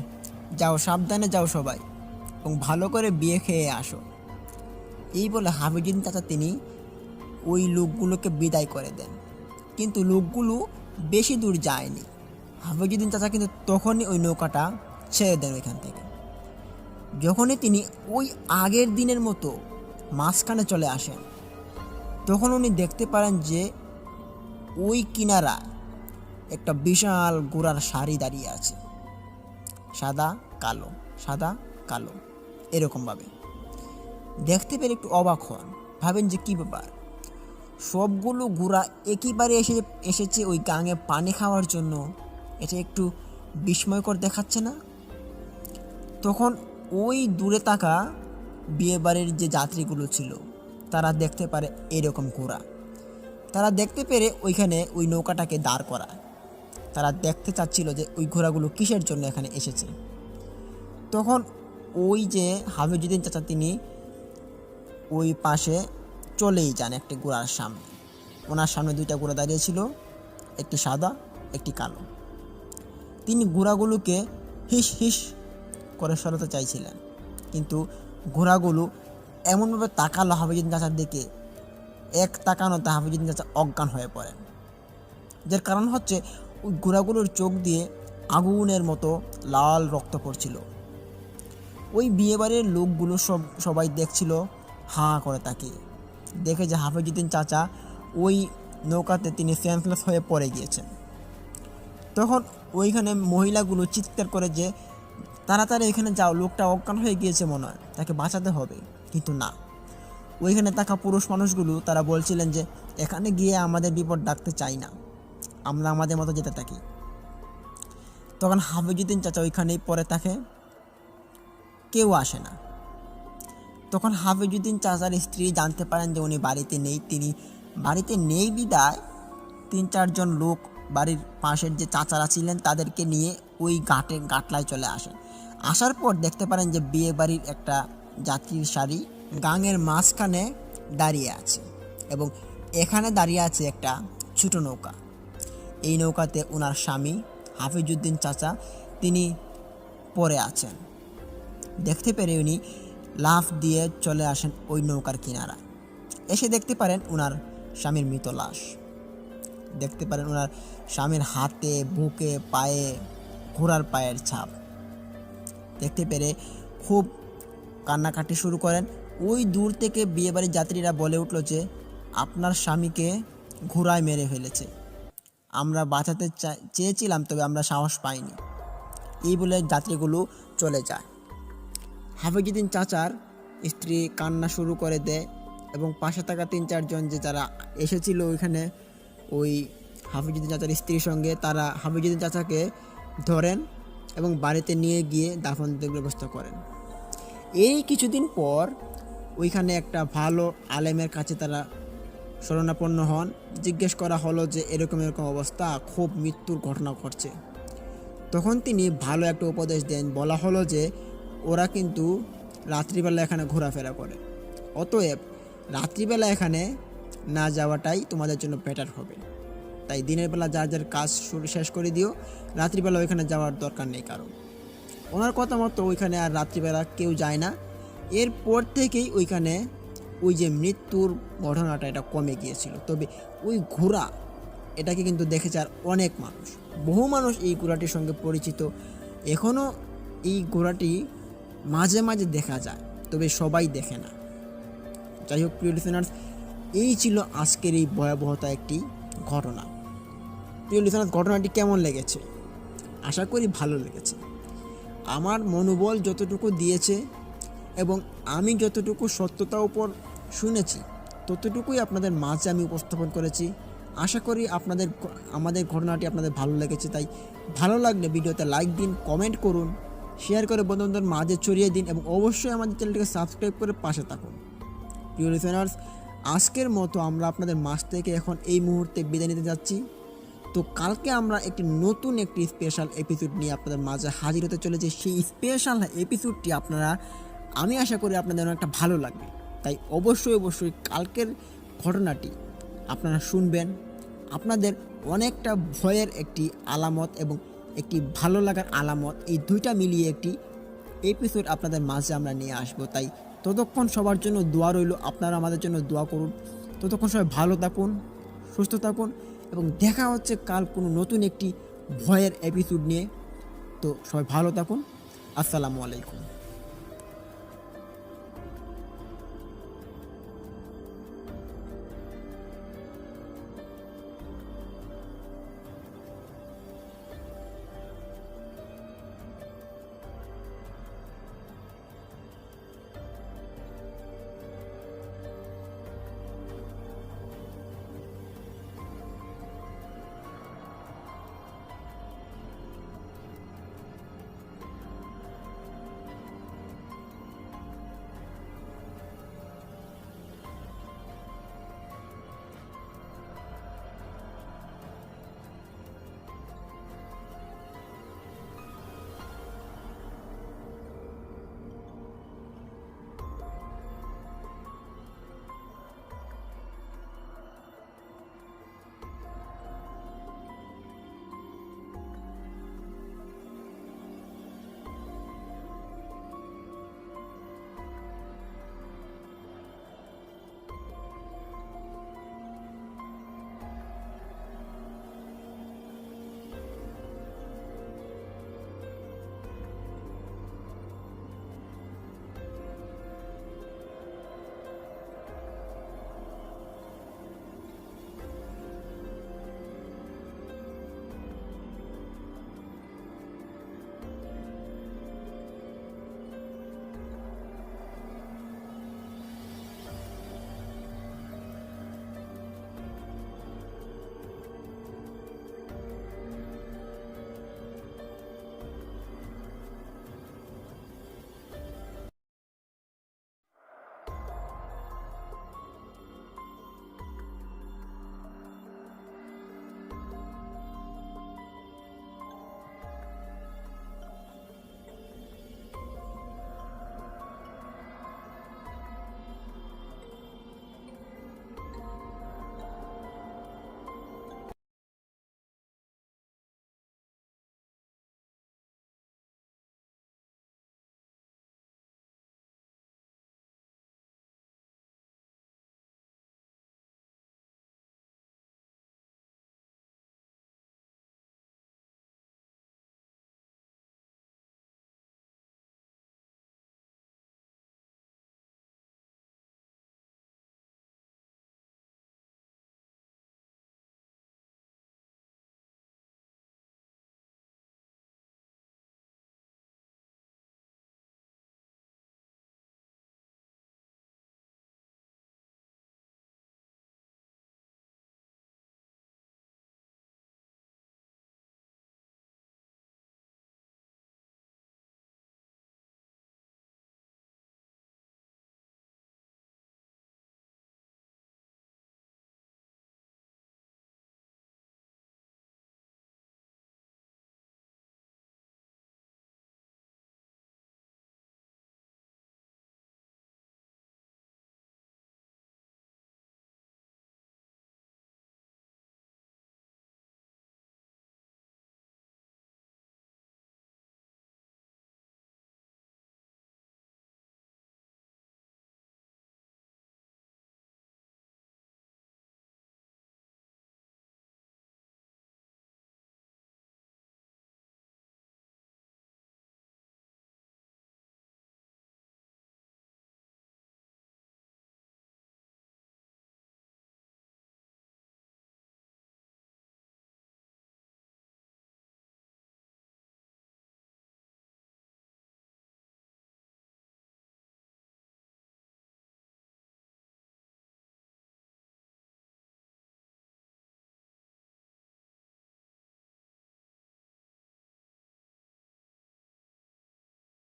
যাও, সাবধানে যাও সবাই এবং ভালো করে বিয়ে খেয়ে আসো। এই বলে হাফিজুদ্দিন চাচা তিনি ওই লোকগুলোকে বিদায় করে দেন। কিন্তু লোকগুলো বেশি দূর যায়নি। হাফিজুদ্দিন চাচা কিন্তু তখনই ওই নৌকাটা ছেড়ে দেন ওইখান থেকে। যখনই তিনি ওই আগের দিনের মতো মাঝখানে চলে আসেন, তখন উনি দেখতে পারেন যে ওই কিনারা একটা বিশাল ঘোড়ার সারি দাঁড়িয়ে আছে, সাদা কালো, সাদা কালো, এরকমভাবে। দেখতে পেরে একটু অবাক হন, ভাবেন যে কী ব্যাপার, সবগুলো ঘোড়া একইবারে এসেছে ওই গাঙে পানি খাওয়ার জন্য। এটা একটু বিস্ময়কর দেখাচ্ছে না? তখন ওই দূরে থাকা বিয়েবাড়ির যে যাত্রীগুলো ছিল, তারা দেখতে পারে এরকম ঘোড়া। তারা দেখতে পেরে ওইখানে ওই নৌকাটাকে দাঁড় করায়। তারা দেখতে চাচ্ছিল যে ওই ঘোড়াগুলো কিসের জন্য এখানে এসেছে। তখন ওই যে হাফিজউদ্দিন চাচা, তিনি ওই পাশে চলেই যান একটি ঘোড়ার সামনে। ওনার সামনে দুইটা ঘোড়া দাঁড়িয়ে ছিল, একটি সাদা, একটি কালো। তিনি ঘোড়াগুলোকে হিস হিস করে সরাতে চাইছিলেন, কিন্তু ঘোড়াগুলো এমনভাবে তাকালো হাফিজউদ্দিন চাচার দিকে, এক তাকানোতে হাফিজউদ্দিন চাচা অজ্ঞান হয়ে পড়েন। যার কারণ হচ্ছে ওই ঘোড়াগুলোর চোখ দিয়ে আগুনের মতো লাল রক্ত পড়ছিল। ওই বিয়েবাড়ির লোকগুলো সবাই দেখছিল হাঁ করে তাকিয়ে, দেখে যে হাফিজউদ্দিন চাচা ওই নৌকাতে তিনি সেন্সলেস হয়ে পড়ে গিয়েছেন। তখন ওইখানে মহিলাগুলো চিৎকার করে যে তাড়াতাড়ি এখানে যাও, লোকটা অজ্ঞান হয়ে গিয়েছে, মনে হয় তাকে বাঁচাতে হবে। কিন্তু না, ওইখানে থাকা পুরুষ মানুষগুলো তারা বলছিলেন যে এখানে গিয়ে আমাদের বিপদ ডাকতে চাই না, আমরা আমাদের মতো যেতে থাকি। তখন হাফিজউদ্দিন চাচা ওইখানেই পড়ে থাকে, কেউ আসে না। তখন হাফিজউদ্দিন চাচার স্ত্রী জানতে পারেন যে উনি বাড়িতে নেই। তিনি বাড়িতে নেই বিদায় 3-4 জন লোক বাড়ির পাশের যে চাচারা ছিলেন তাদেরকে নিয়ে ওই গাটলায় চলে আসেন। আসার পর দেখতে পারেন যে বিয়ে বাড়ির একটা যাত্রীর সারি গাঙের মাঝখানে দাঁড়িয়ে আছে, এবং এখানে দাঁড়িয়ে আছে একটা ছোট নৌকা। এই নৌকাতে ওনার স্বামী হাফিজউদ্দিন চাচা তিনি পড়ে আছেন। দেখতে পেরে উনি লাফ দিয়ে চলে আসেন ওই নৌকার কিনারা। এসে দেখতে পারেন ওনার স্বামীর মৃত লাশ। দেখতে পারেন ওনার স্বামীর হাতে, বুকে, পায়ে ঘোড়ার পায়ের ছাপ। দেখতে পেরে খুব কান্নাকাটি শুরু করেন। ওই দূর থেকে বিয়েবাড়ির যাত্রীরা বলে উঠল যে আপনার স্বামীকে ঘোড়ায় মেরে ফেলেছে, আমরা বাঁচাতে চেয়েছিলাম, তবে আমরা সাহস পাইনি। এই বলে যাত্রীগুলো চলে যায়। হাফিজউদ্দিন চাচার স্ত্রী কান্না শুরু করে দেয়, এবং পাশে থাকা 3-4 জন যে যারা এসেছিল ওইখানে ওই হাফিজউদ্দিন চাচার স্ত্রীর সঙ্গে, তারা হাফিজউদ্দিন চাচাকে ধরেন এবং বাড়িতে নিয়ে গিয়ে দাফনের ব্যবস্থা করেন। এই কিছুদিন পর ওইখানে একটা ভালো আলেমের কাছে তারা শরণাপন্ন হন। জিজ্ঞেস করা হলো যে এরকম এরকম অবস্থা, খুব মৃত্যুর ঘটনা ঘটছে। তখন তিনি ভালো একটা উপদেশ দেন। বলা হলো যে ওরা কিন্তু রাত্রিবেলা এখানে ঘোরাফেরা করে, অতএব রাত্রিবেলা এখানে না যাওয়াটাই তোমাদের জন্য বেটার হবে। তাই দিনের বেলা যার যার কাজ শেষ করে দিও, রাত্রিবেলা ওইখানে যাওয়ার দরকার নেই কারণ। ওনার কথা মতো ওইখানে আর রাত্রিবেলা কেউ যায় না। এরপর থেকেই ওইখানে ওই যে মৃত্যুর ঘটনাটা এটা কমে গিয়েছিল। তবে ওই ঘোড়া এটাকে কিন্তু দেখেছে আর অনেক মানুষ, বহু মানুষ এই ঘোড়াটির সঙ্গে পরিচিত। এখনও এই ঘোড়াটি মাঝে মাঝে দেখা যায়, তবে সবাই দেখে না। যাই হোক প্রিয় লিসেনার্স, এই ছিল আজকের এই ভয়াবহতা একটি ঘটনা। প্রিয় লিসেনার্স, ঘটনাটি কেমন লেগেছে? আশা করি ভালো লেগেছে। আমার মনোবল যতটুকু দিয়েছে এবং আমি যতটুকু সত্যতার উপর শুনেছি ততটুকুই আপনাদের মাঝে আমি উপস্থাপন করেছি। আশা করি আমাদের ঘটনাটি আপনাদের ভালো লেগেছে। তাই ভালো লাগলে ভিডিওতে লাইক দিন, কমেন্ট করুন, শেয়ার করে বন্ধুদের মাঝে ছড়িয়ে দিন, এবং অবশ্যই আমাদের চ্যানেলটিকে সাবস্ক্রাইব করে পাশে থাকুন। প্রিয় লিসেনার্স, আজকের মতো আমরা আপনাদের মাঝ থেকে এখন এই মুহূর্তে বিদায় নিতে যাচ্ছি। তো কালকে আমরা নতুন একটি স্পেশাল এপিসোড নিয়ে আপনাদের মাঝে হাজির হতে চলেছি। সেই স্পেশাল এপিসোডটি আমি আশা করি আপনাদের অনেকটা ভালো লাগবে। তাই অবশ্যই কালকের ঘটনাটি আপনারা শুনবেন। আপনাদের অনেকটা ভয়ের একটি আলামত এবং একটি ভালো লাগার আলামত, এই দুইটা মিলিয়ে একটি এপিসোড আপনাদের মাঝে আমরা নিয়ে আসব। তাই ততক্ষণ সবার জন্য দোয়া রইল, আপনারা আমাদের জন্য দোয়া করুন। ততক্ষণ সবাই ভালো থাকুন, সুস্থ থাকুন, এবং দেখা হচ্ছে কাল কোনো নতুন একটি ভয়ের এপিসোড নিয়ে। তো সবাই ভালো থাকুন। আসসালামু আলাইকুম।